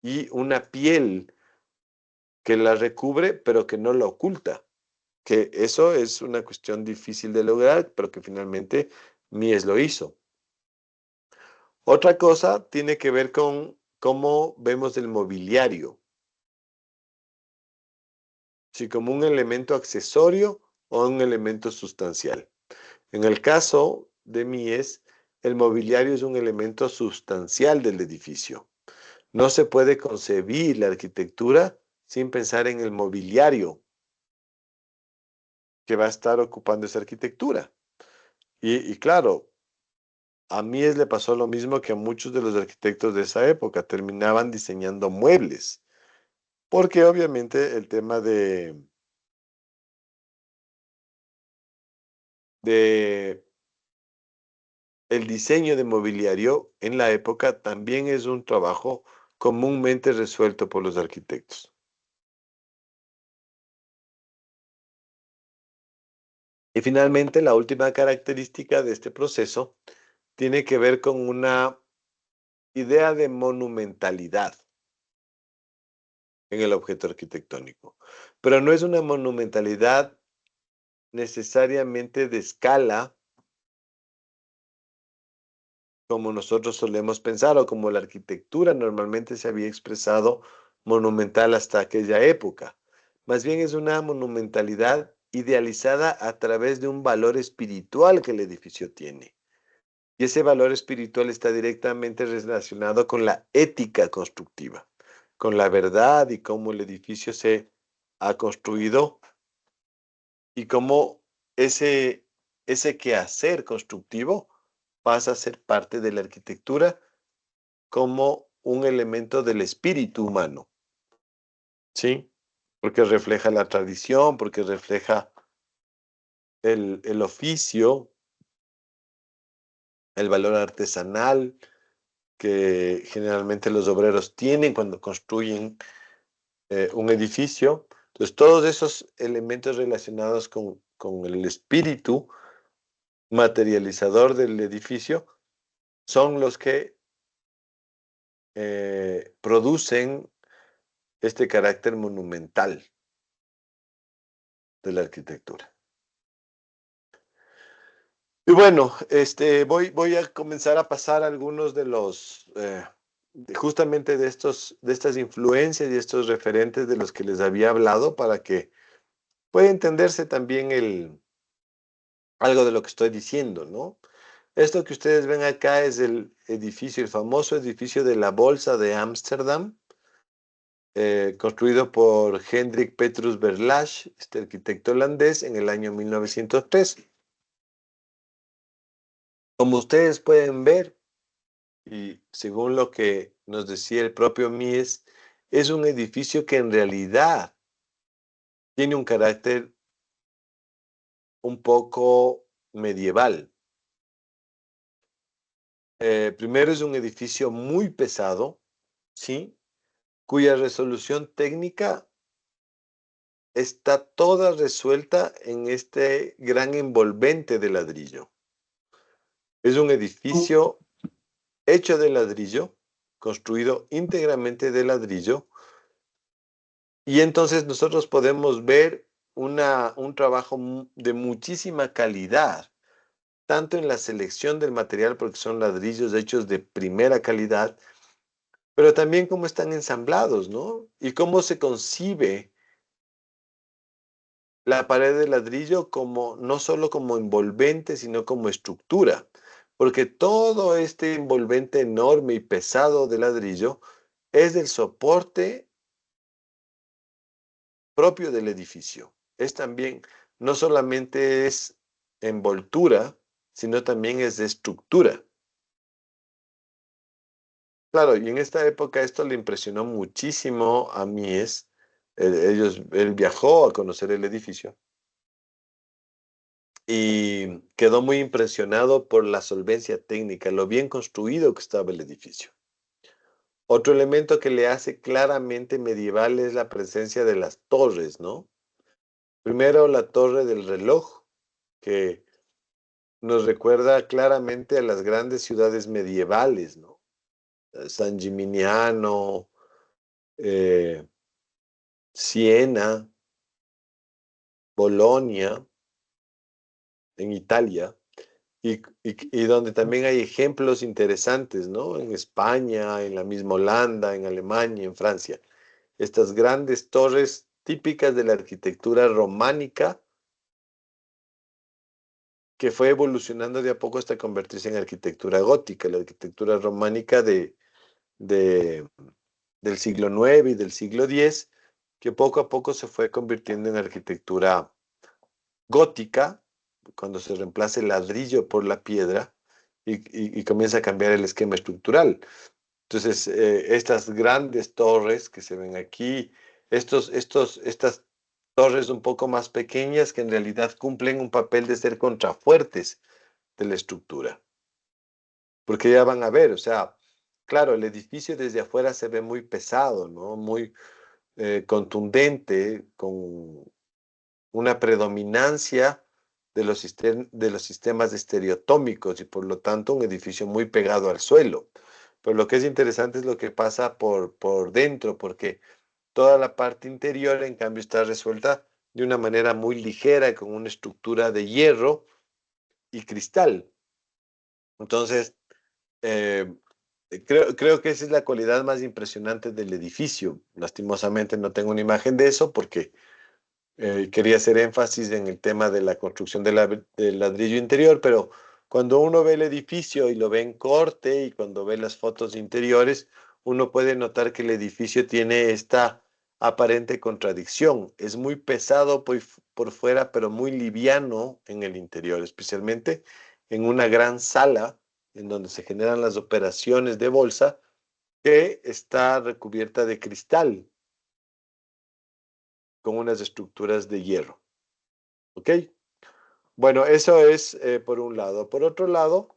y una piel que la recubre pero que no la oculta. Que eso es una cuestión difícil de lograr, pero que finalmente Mies lo hizo. Otra cosa tiene que ver con cómo vemos el mobiliario, si como un elemento accesorio o un elemento sustancial. En el caso de Mies, el mobiliario es un elemento sustancial del edificio. No se puede concebir la arquitectura sin pensar en el mobiliario que va a estar ocupando esa arquitectura. Y claro, a Mies le pasó lo mismo que a muchos de los arquitectos de esa época, terminaban diseñando muebles, porque obviamente el tema de el diseño de mobiliario en la época también es un trabajo comúnmente resuelto por los arquitectos. Y finalmente, la última característica de este proceso tiene que ver con una idea de monumentalidad en el objeto arquitectónico. Pero no es una monumentalidad necesariamente de escala como nosotros solemos pensar o como la arquitectura normalmente se había expresado monumental hasta aquella época. Más bien es una monumentalidad idealizada a través de un valor espiritual que el edificio tiene. Y ese valor espiritual está directamente relacionado con la ética constructiva, con la verdad y cómo el edificio se ha construido y cómo ese quehacer constructivo pasa a ser parte de la arquitectura como un elemento del espíritu humano, ¿sí? Porque refleja la tradición, porque refleja el oficio, el valor artesanal que generalmente los obreros tienen cuando construyen un edificio. Entonces, todos esos elementos relacionados con el espíritu materializador del edificio son los que producen este carácter monumental de la arquitectura. Y bueno, voy a comenzar a pasar algunos de los, justamente de estas influencias y estos referentes de los que les había hablado para que pueda entenderse también algo de lo que estoy diciendo, ¿no? Esto que ustedes ven acá es el edificio, el famoso edificio de la Bolsa de Ámsterdam, construido por Hendrik Petrus Verlache, este arquitecto holandés, en el año 1903. Como ustedes pueden ver, y según lo que nos decía el propio Mies, es un edificio que en realidad tiene un carácter un poco medieval. Primero es un edificio muy pesado, ¿sí? Cuya resolución técnica está toda resuelta en este gran envolvente de ladrillo. Es un edificio hecho de ladrillo, construido íntegramente de ladrillo, y entonces nosotros podemos ver un trabajo de muchísima calidad, tanto en la selección del material, porque son ladrillos hechos de primera calidad, pero también cómo están ensamblados, ¿no? Y cómo se concibe la pared de ladrillo como no solo como envolvente, sino como estructura, porque todo este envolvente enorme y pesado de ladrillo es el soporte propio del edificio. Es también, no solamente es envoltura, sino también es de estructura. Claro, y en esta época esto le impresionó muchísimo a Mies. Él viajó a conocer el edificio y quedó muy impresionado por la solvencia técnica, lo bien construido que estaba el edificio. Otro elemento que le hace claramente medieval es la presencia de las torres, ¿no? Primero, la torre del reloj, que nos recuerda claramente a las grandes ciudades medievales, ¿no? San Gimignano, eh, Siena, Bolonia, en Italia, y donde también hay ejemplos interesantes, ¿no? En España, en la misma Holanda, en Alemania, en Francia. Estas grandes torres típicas de la arquitectura románica que fue evolucionando de a poco hasta convertirse en arquitectura gótica, la arquitectura románica de, del siglo IX y del siglo X, que poco a poco se fue convirtiendo en arquitectura gótica, cuando se reemplaza el ladrillo por la piedra y comienza a cambiar el esquema estructural. Entonces, estas grandes torres que se ven aquí, estas torres un poco más pequeñas que en realidad cumplen un papel de ser contrafuertes de la estructura. Porque ya van a ver, o sea, claro, el edificio desde afuera se ve muy pesado, ¿no? Muy contundente, con una predominancia de los sistemas estereotómicos y por lo tanto un edificio muy pegado al suelo. Pero lo que es interesante es lo que pasa por dentro, porque toda la parte interior, en cambio, está resuelta de una manera muy ligera, con una estructura de hierro y cristal. Entonces, eh, creo que esa es la cualidad más impresionante del edificio. Lastimosamente no tengo una imagen de eso porque quería hacer énfasis en el tema de la construcción del ladrillo interior, pero cuando uno ve el edificio y lo ve en corte y cuando ve las fotos interiores, uno puede notar que el edificio tiene esta aparente contradicción. Es muy pesado por fuera, pero muy liviano en el interior, especialmente en una gran sala en donde se generan las operaciones de bolsa que está recubierta de cristal con unas estructuras de hierro. ¿Ok? Bueno, eso es por un lado. Por otro lado,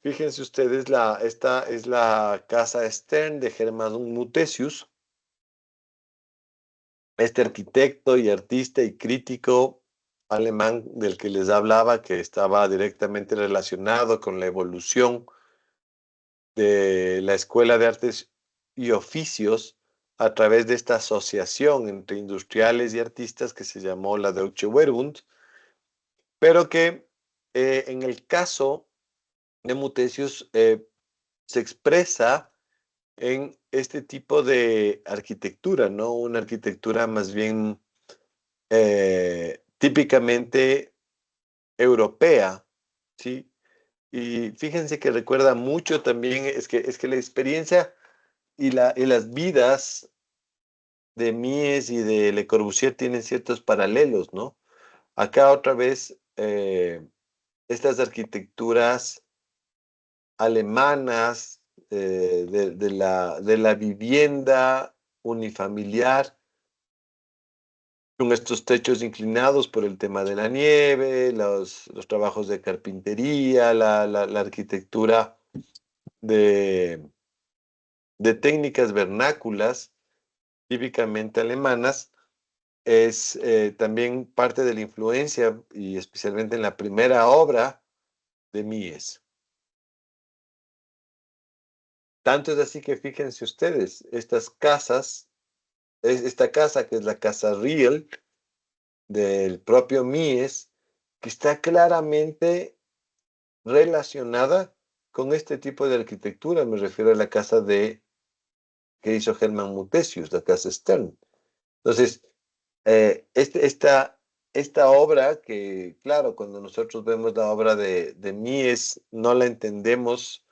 fíjense ustedes, esta es la casa Stern de Hermann Mutesius, este arquitecto y artista y crítico alemán del que les hablaba, que estaba directamente relacionado con la evolución de la Escuela de Artes y Oficios a través de esta asociación entre industriales y artistas que se llamó la Deutsche Wehrbund, pero que en el caso de Mutesius se expresa en este tipo de arquitectura, ¿no? Una arquitectura más bien típicamente europea, ¿sí? Y fíjense que recuerda mucho también, es que la experiencia y las vidas de Mies y de Le Corbusier tienen ciertos paralelos, ¿no? Acá otra vez, estas arquitecturas alemanas de la vivienda unifamiliar, con estos techos inclinados por el tema de la nieve, los trabajos de carpintería, la arquitectura de, de técnicas vernáculas típicamente alemanas, es también parte de la influencia y especialmente en la primera obra de Mies. Tanto es así que fíjense ustedes, estas casas, esta casa que es la casa Riel del propio Mies, que está claramente relacionada con este tipo de arquitectura. Me refiero a la casa que hizo Hermann Mutesius, la casa Stern. Entonces, esta obra que, claro, cuando nosotros vemos la obra de Mies, no la entendemos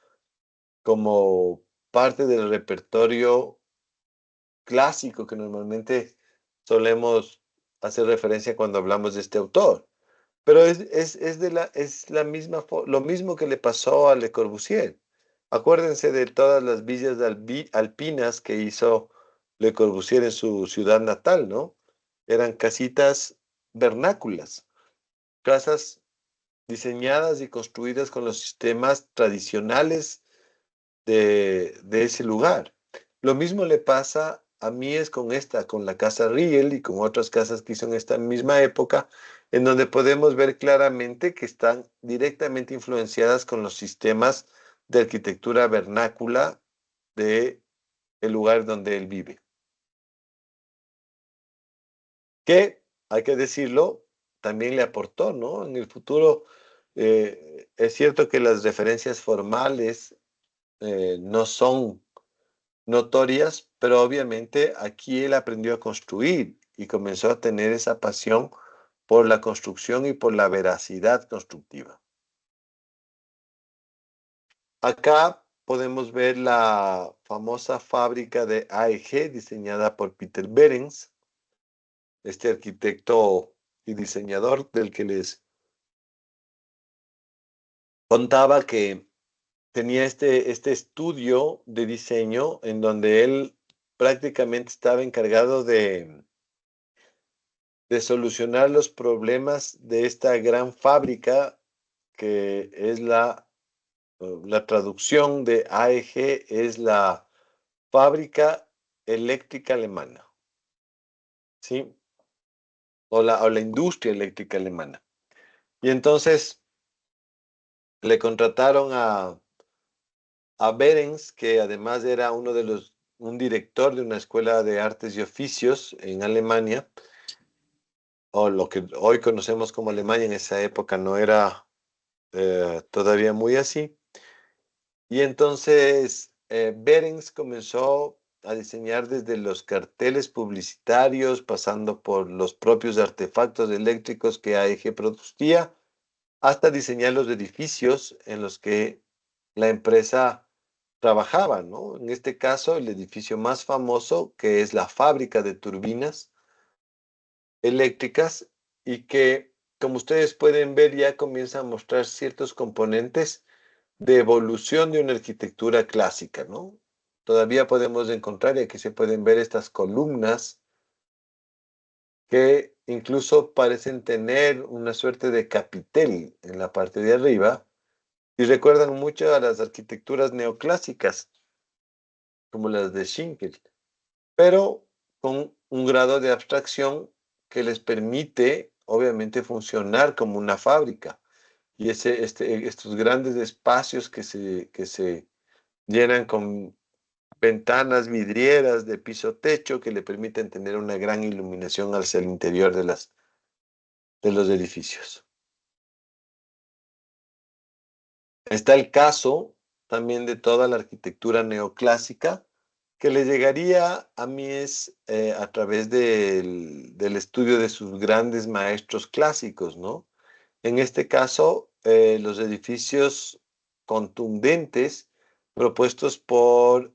como parte del repertorio clásico que normalmente solemos hacer referencia cuando hablamos de este autor. Pero es la misma, lo mismo que le pasó a Le Corbusier. Acuérdense de todas las villas alpinas que hizo Le Corbusier en su ciudad natal, ¿no? Eran casitas vernáculas, casas diseñadas y construidas con los sistemas tradicionales de ese lugar. Lo mismo le pasa a Mies con la casa Riel y con otras casas que hizo en esta misma época, en donde podemos ver claramente que están directamente influenciadas con los sistemas de arquitectura vernácula de el lugar donde él vive. Que, hay que decirlo, también le aportó, ¿no? En el futuro, es cierto que las referencias formales no son notorias, pero obviamente aquí él aprendió a construir y comenzó a tener esa pasión por la construcción y por la veracidad constructiva. Acá podemos ver la famosa fábrica de AEG diseñada por Peter Behrens, este arquitecto y diseñador del que les contaba que tenía este estudio de diseño en donde él prácticamente estaba encargado de solucionar los problemas de esta gran fábrica que es la traducción de AEG es la fábrica eléctrica alemana, ¿sí? O la industria eléctrica alemana. Y entonces le contrataron a Behrens, que además era un director de una escuela de artes y oficios en Alemania, o lo que hoy conocemos como Alemania, en esa época no era todavía muy así. Y entonces Behrens comenzó a diseñar desde los carteles publicitarios, pasando por los propios artefactos eléctricos que AEG producía, hasta diseñar los edificios en los que la empresa trabajaba, ¿no? En este caso, el edificio más famoso, que es la fábrica de turbinas eléctricas y que, como ustedes pueden ver, ya comienza a mostrar ciertos componentes de evolución de una arquitectura clásica, ¿no? Todavía podemos encontrar, y aquí se pueden ver estas columnas que incluso parecen tener una suerte de capitel en la parte de arriba y recuerdan mucho a las arquitecturas neoclásicas, como las de Schinkel, pero con un grado de abstracción que les permite, obviamente, funcionar como una fábrica. Y estos grandes espacios que se llenan con ventanas vidrieras de piso techo que le permiten tener una gran iluminación hacia el interior de los edificios. Está el caso también de toda la arquitectura neoclásica que le llegaría a Mies a través del estudio de sus grandes maestros clásicos, ¿no? En este caso, los edificios contundentes propuestos por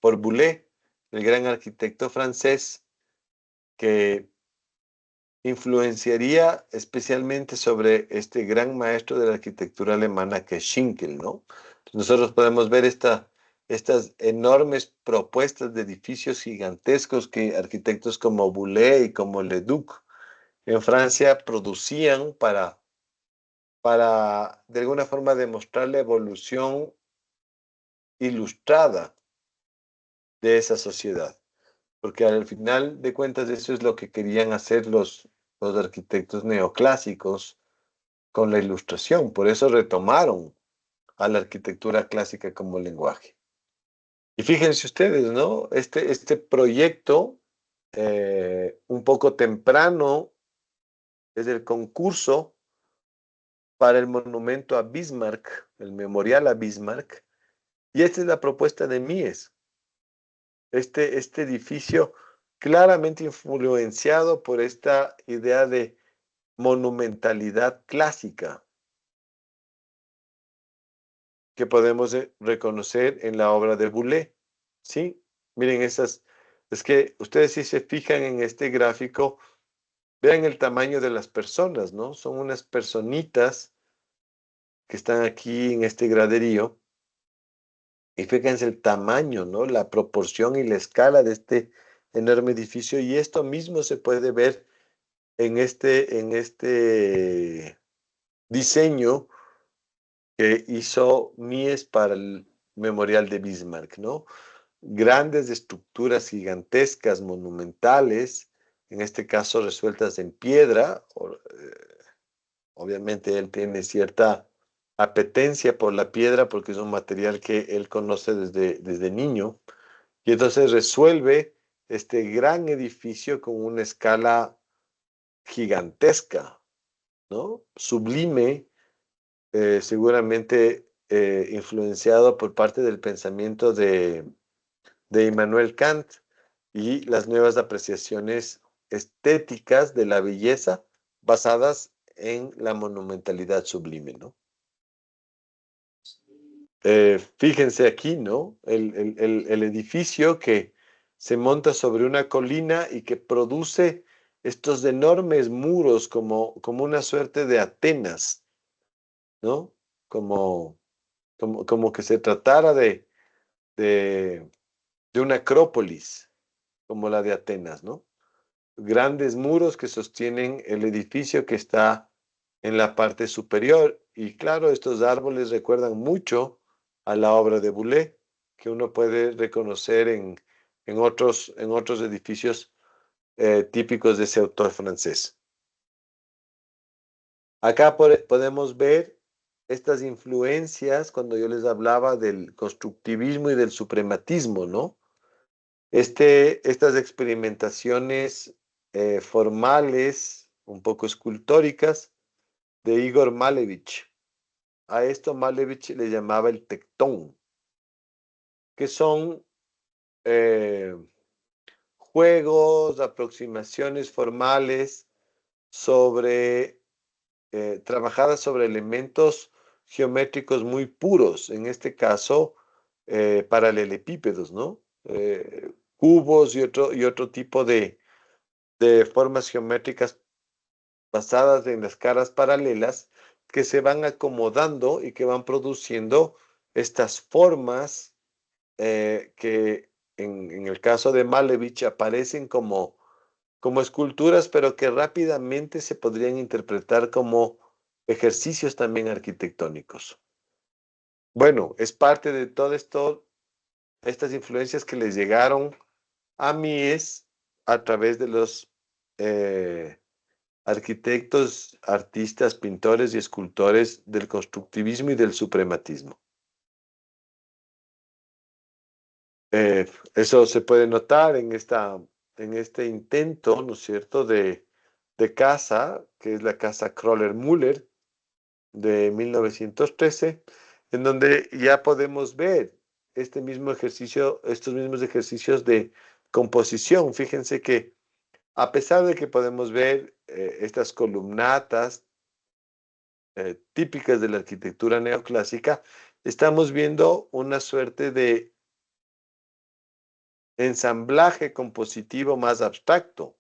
Boulez, el gran arquitecto francés, que influenciaría especialmente sobre este gran maestro de la arquitectura alemana que es Schinkel, ¿no? Nosotros podemos ver estas enormes propuestas de edificios gigantescos que arquitectos como Boulez y como Leduc en Francia producían para de alguna forma demostrar la evolución ilustrada de esa sociedad. Porque al final de cuentas eso es lo que querían hacer los arquitectos neoclásicos con la ilustración. Por eso retomaron a la arquitectura clásica como lenguaje. Y fíjense ustedes, ¿no? Este proyecto, un poco temprano, es el concurso para el monumento a Bismarck, el memorial a Bismarck, y esta es la propuesta de Mies. Este edificio claramente influenciado por esta idea de monumentalidad clásica que podemos reconocer en la obra de Boulez, ¿sí? Miren es que ustedes si se fijan en este gráfico, vean el tamaño de las personas, ¿no? Son unas personitas que están aquí en este graderío, y fíjense el tamaño, ¿no? La proporción y la escala de este enorme edificio, y esto mismo se puede ver en este diseño que hizo Mies para el Memorial de Bismarck, ¿no? Grandes estructuras gigantescas, monumentales, en este caso resueltas en piedra. Obviamente él tiene cierta apetencia por la piedra porque es un material que él conoce desde niño, y entonces resuelve este gran edificio con una escala gigantesca, ¿no? Sublime, seguramente influenciado por parte del pensamiento de Immanuel Kant y las nuevas apreciaciones estéticas de la belleza basadas en la monumentalidad sublime, ¿no? Fíjense aquí, ¿no? El edificio que se monta sobre una colina y que produce estos enormes muros como una suerte de Atenas, ¿no? Como que se tratara de una acrópolis, como la de Atenas, ¿no? Grandes muros que sostienen el edificio que está en la parte superior. Y claro, estos árboles recuerdan mucho a la obra de Boulez, que uno puede reconocer en otros edificios típicos de ese autor francés. Acá podemos ver estas influencias cuando yo les hablaba del constructivismo y del suprematismo, ¿no? Estas experimentaciones formales, un poco escultóricas, de Igor Malevich. A esto Malevich le llamaba el tectón, que son juegos, aproximaciones formales trabajadas sobre elementos geométricos muy puros, en este caso paralelepípedos, ¿no? Cubos y otro tipo de formas geométricas basadas en las caras paralelas que se van acomodando y que van produciendo estas formas que en el caso de Malevich aparecen como esculturas, pero que rápidamente se podrían interpretar como ejercicios también arquitectónicos. Bueno, es parte de todo esto, estas influencias que les llegaron a Mies a través de los arquitectos, artistas, pintores y escultores del constructivismo y del suprematismo. Eso se puede notar en este intento, ¿no es cierto?, de casa, que es la casa Kröller-Müller de 1913, en donde ya podemos ver estos mismos ejercicios de composición. Fíjense que a pesar de que podemos ver estas columnatas típicas de la arquitectura neoclásica, estamos viendo una suerte de ensamblaje compositivo más abstracto,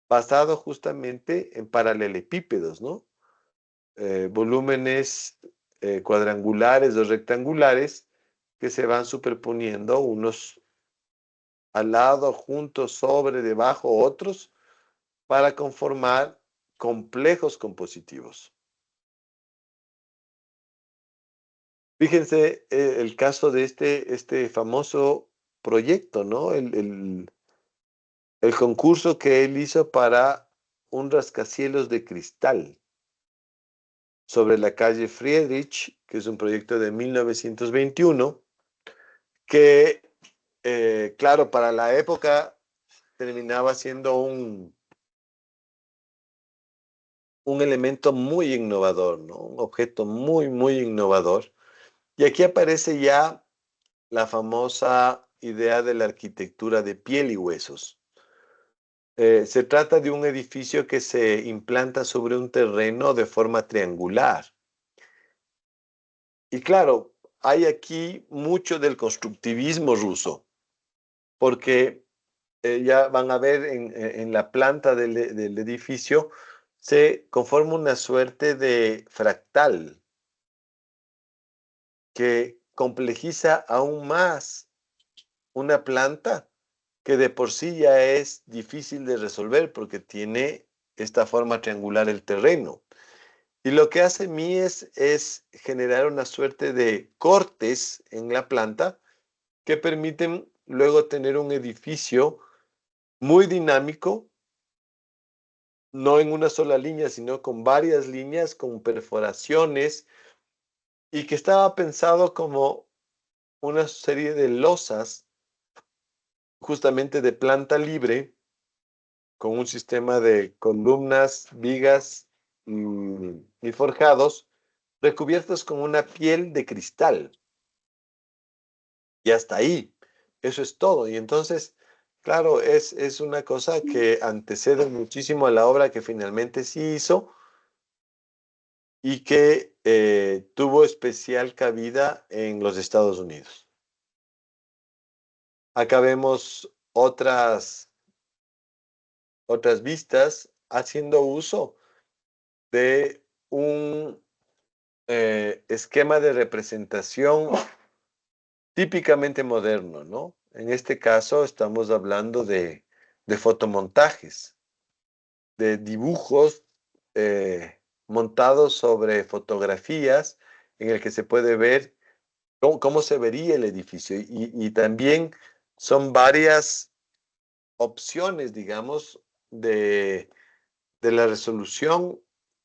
basado justamente en paralelepípedos, ¿no? Volúmenes cuadrangulares o rectangulares que se van superponiendo unos al lado, juntos, sobre, debajo, otros, para conformar complejos compositivos. Fíjense el caso de este famoso proyecto, ¿no? El concurso que él hizo para un rascacielos de cristal. sobre la calle Friedrich, que es un proyecto de 1921, que, claro, para la época terminaba siendo un elemento muy innovador, ¿no? Un objeto muy, muy innovador. Y aquí aparece ya la famosa idea de la arquitectura de piel y huesos. Se trata de un edificio que se implanta sobre un terreno de forma triangular. Y claro, hay aquí mucho del constructivismo ruso, porque ya van a ver en la planta del edificio, se conforma una suerte de fractal que complejiza aún más una planta que de por sí ya es difícil de resolver porque tiene esta forma triangular el terreno. Y lo que hace Mies es generar una suerte de cortes en la planta que permiten luego tener un edificio muy dinámico, no en una sola línea, sino con varias líneas, con perforaciones, y que estaba pensado como una serie de losas justamente de planta libre, con un sistema de columnas, vigas y forjados, recubiertos con una piel de cristal. Y hasta ahí, eso es todo. Y entonces, claro, es una cosa que antecede muchísimo a la obra que finalmente sí hizo y que tuvo especial cabida en los Estados Unidos. Acá vemos otras vistas haciendo uso de un esquema de representación típicamente moderno, ¿no? En este caso estamos hablando de fotomontajes, de dibujos montados sobre fotografías en el que se puede ver cómo se vería el edificio. Y también son varias opciones, digamos, de la resolución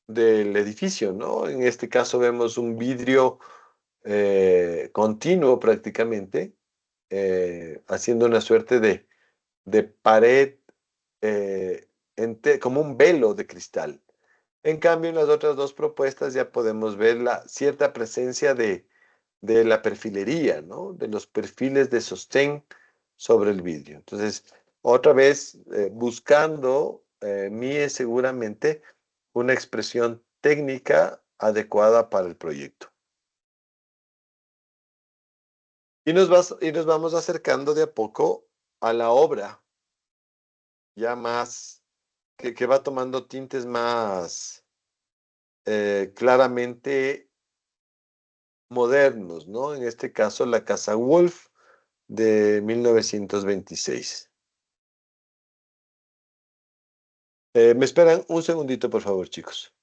del edificio, ¿no? En este caso vemos un vidrio continuo prácticamente, haciendo una suerte de pared como un velo de cristal. En cambio, en las otras dos propuestas ya podemos ver la cierta presencia de la perfilería, ¿no? De los perfiles de sostén sobre el vidrio. Entonces, otra vez, buscando Mies seguramente una expresión técnica adecuada para el proyecto. Y nos vamos acercando de a poco a la obra, ya más, que va tomando tintes más claramente modernos, ¿no? En este caso, la Casa Wolf de 1926. Me esperan un segundito, por favor, chicos.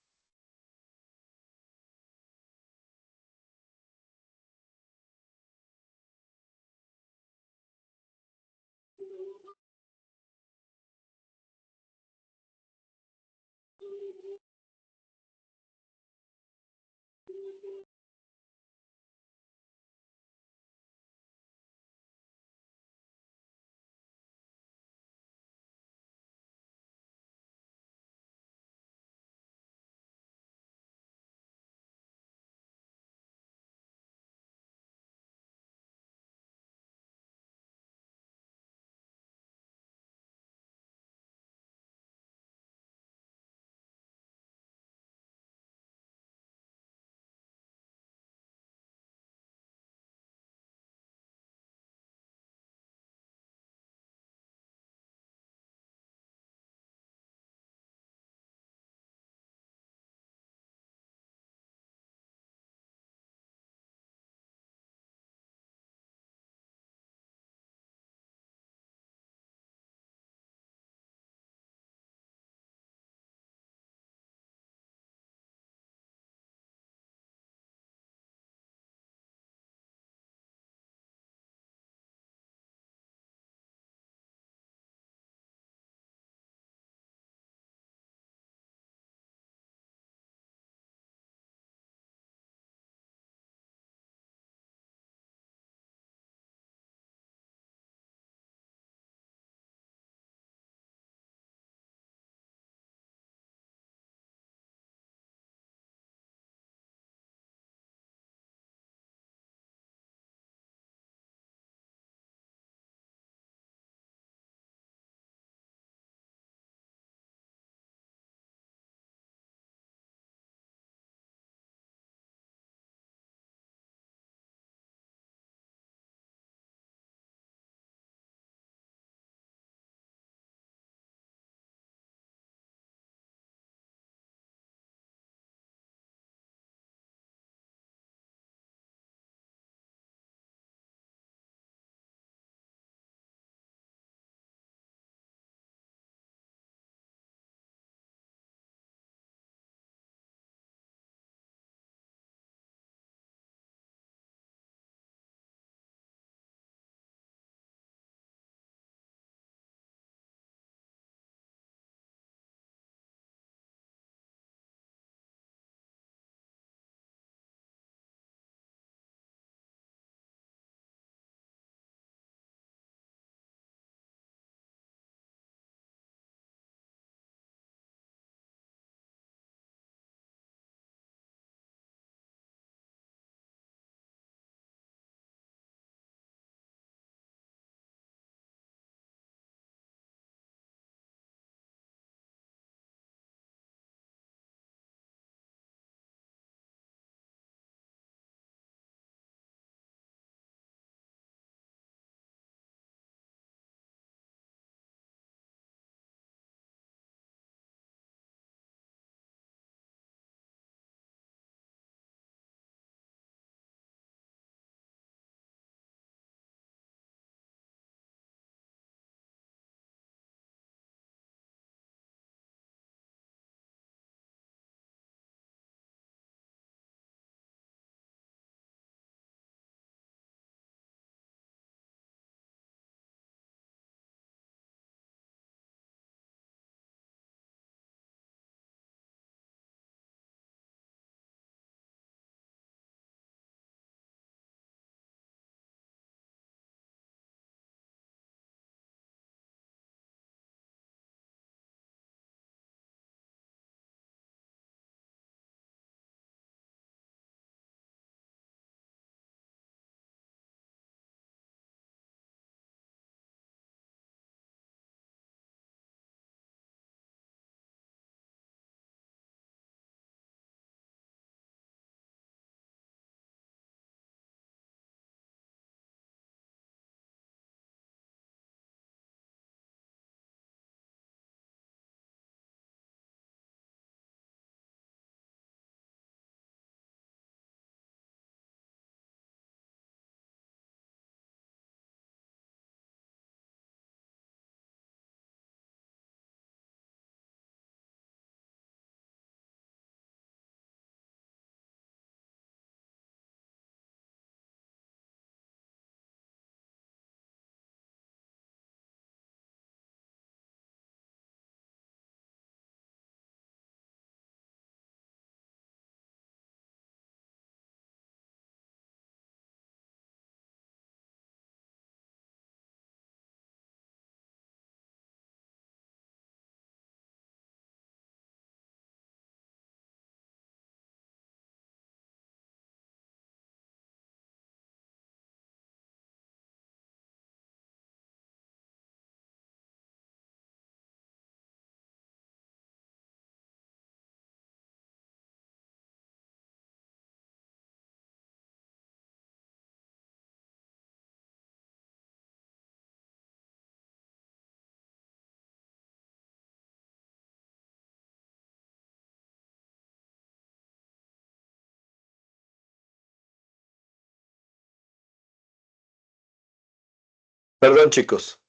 Perdón, chicos.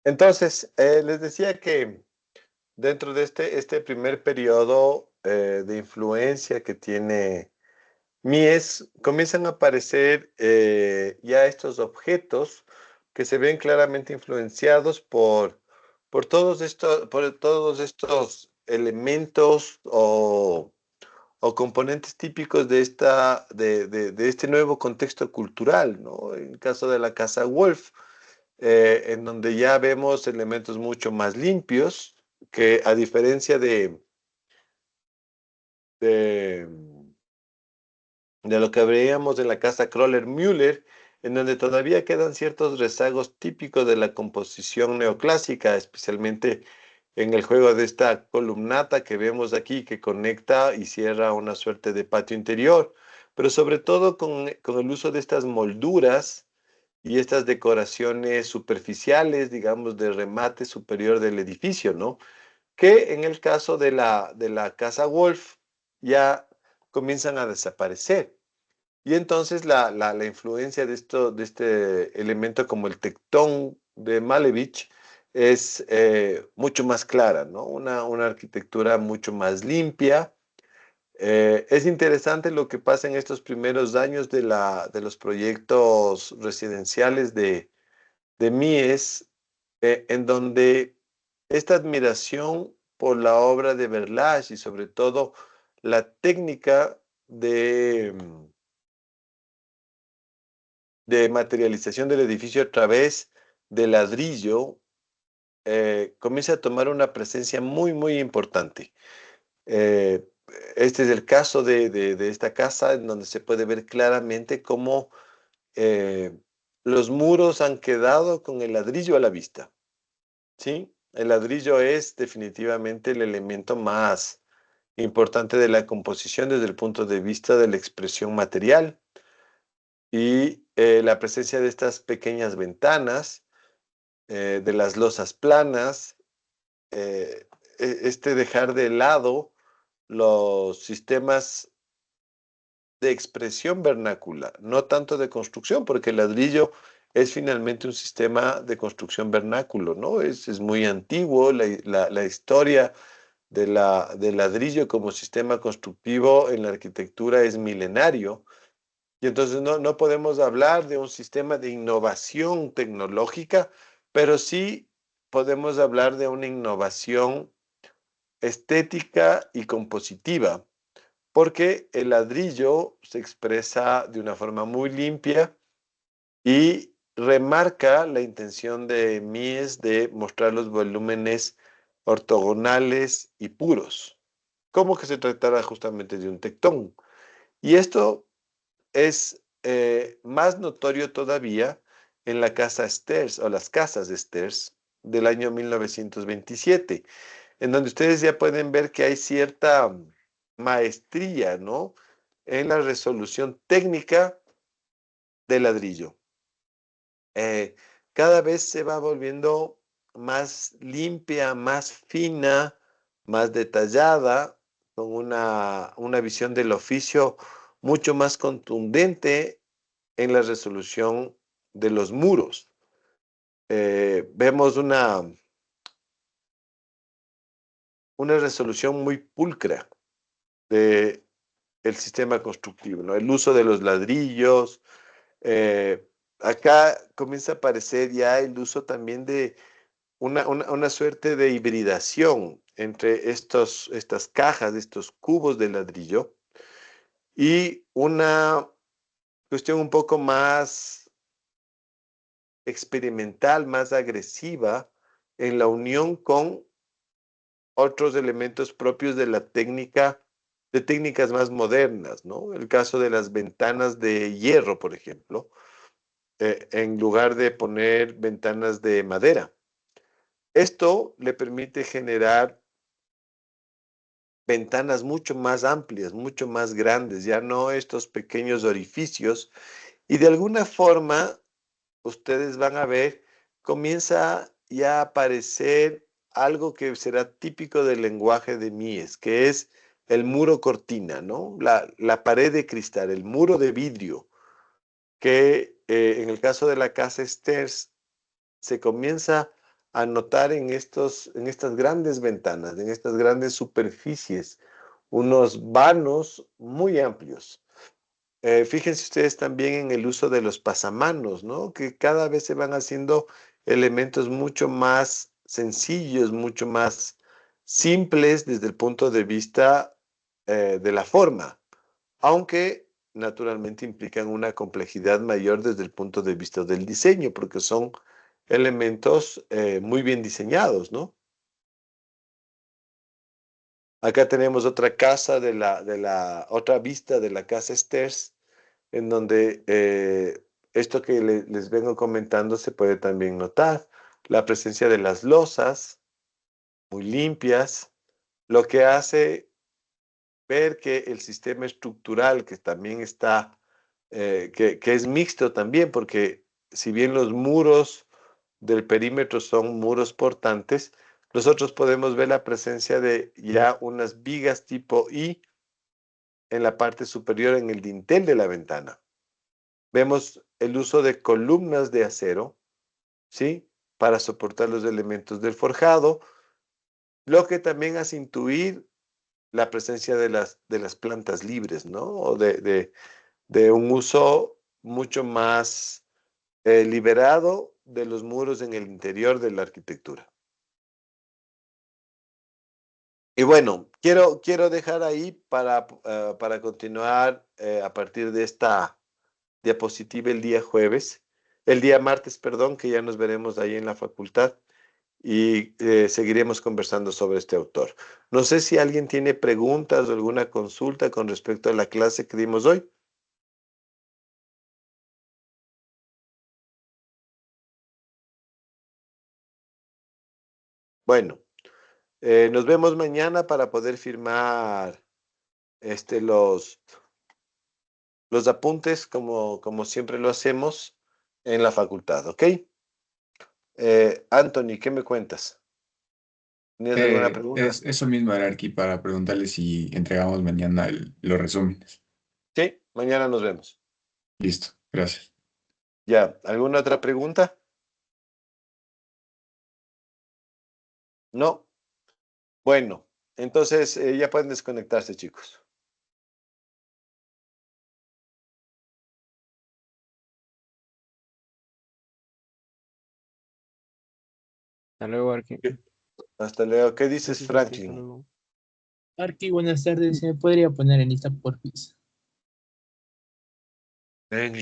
Entonces, les decía que dentro de este primer periodo de influencia que tiene Mies, comienzan a aparecer ya estos objetos que se ven claramente influenciados por todos estos elementos o componentes típicos de este nuevo contexto cultural, ¿no? En el caso de la Casa Wolf, en donde ya vemos elementos mucho más limpios, que a diferencia de, de lo que veíamos en la casa Kroller-Müller, en donde todavía quedan ciertos rezagos típicos de la composición neoclásica, especialmente en el juego de esta columnata que vemos aquí, que conecta y cierra una suerte de patio interior, pero sobre todo con el uso de estas molduras y estas decoraciones superficiales, digamos, de remate superior del edificio, ¿no? Que en el caso de la casa Wolf ya comienzan a desaparecer. Y entonces la influencia de este elemento como el tectón de Malevich es mucho más clara, ¿no? Una arquitectura mucho más limpia. Es interesante lo que pasa en estos primeros años de los proyectos residenciales de Mies, en donde esta admiración por la obra de Berlage y sobre todo la técnica de materialización del edificio a través del ladrillo comienza a tomar una presencia muy, muy importante. Eh, este es el caso de esta casa en donde se puede ver claramente cómo eh, los muros han quedado con el ladrillo a la vista, ¿sí? El ladrillo es definitivamente el elemento más importante de la composición desde el punto de vista de la expresión material y la presencia de estas pequeñas ventanas, de las losas planas, dejar de lado los sistemas de expresión vernácula, no tanto de construcción, porque el ladrillo es finalmente un sistema de construcción vernáculo, ¿no? Es muy antiguo, la historia del ladrillo como sistema constructivo en la arquitectura es milenario, y entonces no podemos hablar de un sistema de innovación tecnológica, pero sí podemos hablar de una innovación estética y compositiva, porque el ladrillo se expresa de una forma muy limpia y remarca la intención de Mies de mostrar los volúmenes ortogonales y puros, como que se tratara justamente de un tectón. Y esto es más notorio todavía en la casa Sters o las casas de Sters del año 1927, en donde ustedes ya pueden ver que hay cierta maestría, ¿no? En la resolución técnica del ladrillo. Cada vez se va volviendo más limpia, más fina, más detallada, con una visión del oficio mucho más contundente en la resolución de los muros. Vemos una resolución muy pulcra del sistema constructivo, ¿no? El uso de los ladrillos. Acá comienza a aparecer ya el uso también de una suerte de hibridación entre estas cajas, estos cubos de ladrillo, y una cuestión un poco más experimental, más agresiva en la unión con otros elementos propios de la técnica, de técnicas más modernas, ¿no? El caso de las ventanas de hierro, por ejemplo, en lugar de poner ventanas de madera. Esto le permite generar ventanas mucho más amplias, mucho más grandes, ya no estos pequeños orificios, y de alguna forma ustedes van a ver, comienza ya a aparecer algo que será típico del lenguaje de Mies, que es el muro cortina, ¿no? La pared de cristal, el muro de vidrio, que en el caso de la casa Sters se comienza a notar en estas grandes ventanas, en estas grandes superficies, unos vanos muy amplios. Fíjense ustedes también en el uso de los pasamanos, ¿no? Que cada vez se van haciendo elementos mucho más sencillos, mucho más simples desde el punto de vista de la forma, aunque naturalmente implican una complejidad mayor desde el punto de vista del diseño, porque son elementos muy bien diseñados, ¿no? Acá tenemos otra casa otra vista de la casa Stairs, en donde esto que les vengo comentando se puede también notar. La presencia de las losas, muy limpias, lo que hace ver que el sistema estructural, que también está, que es mixto también, porque si bien los muros del perímetro son muros portantes, nosotros podemos ver la presencia de ya unas vigas tipo I en la parte superior en el dintel de la ventana. Vemos el uso de columnas de acero, ¿sí? Para soportar los elementos del forjado, lo que también hace intuir la presencia de las plantas libres, ¿no? O de un uso mucho más liberado de los muros en el interior de la arquitectura. Y bueno, quiero dejar ahí para continuar a partir de esta diapositiva el día martes, perdón, que ya nos veremos ahí en la facultad y seguiremos conversando sobre este autor. No sé si alguien tiene preguntas o alguna consulta con respecto a la clase que dimos hoy. Bueno, nos vemos mañana para poder firmar los apuntes como siempre lo hacemos en la facultad, ¿ok? Anthony, ¿qué me cuentas? ¿Tienes alguna pregunta? Es eso mismo, Ararqui, para preguntarle si entregamos mañana los resúmenes. Sí, mañana nos vemos. Listo, gracias. Ya, ¿alguna otra pregunta? No. Bueno, entonces ya pueden desconectarse, chicos. Hasta luego, Arqui. Hasta luego. ¿Qué dices, Gracias, Arqui, hasta Franklin? luego. Arqui, buenas tardes. ¿Se me podría poner en lista, porfis? Ven.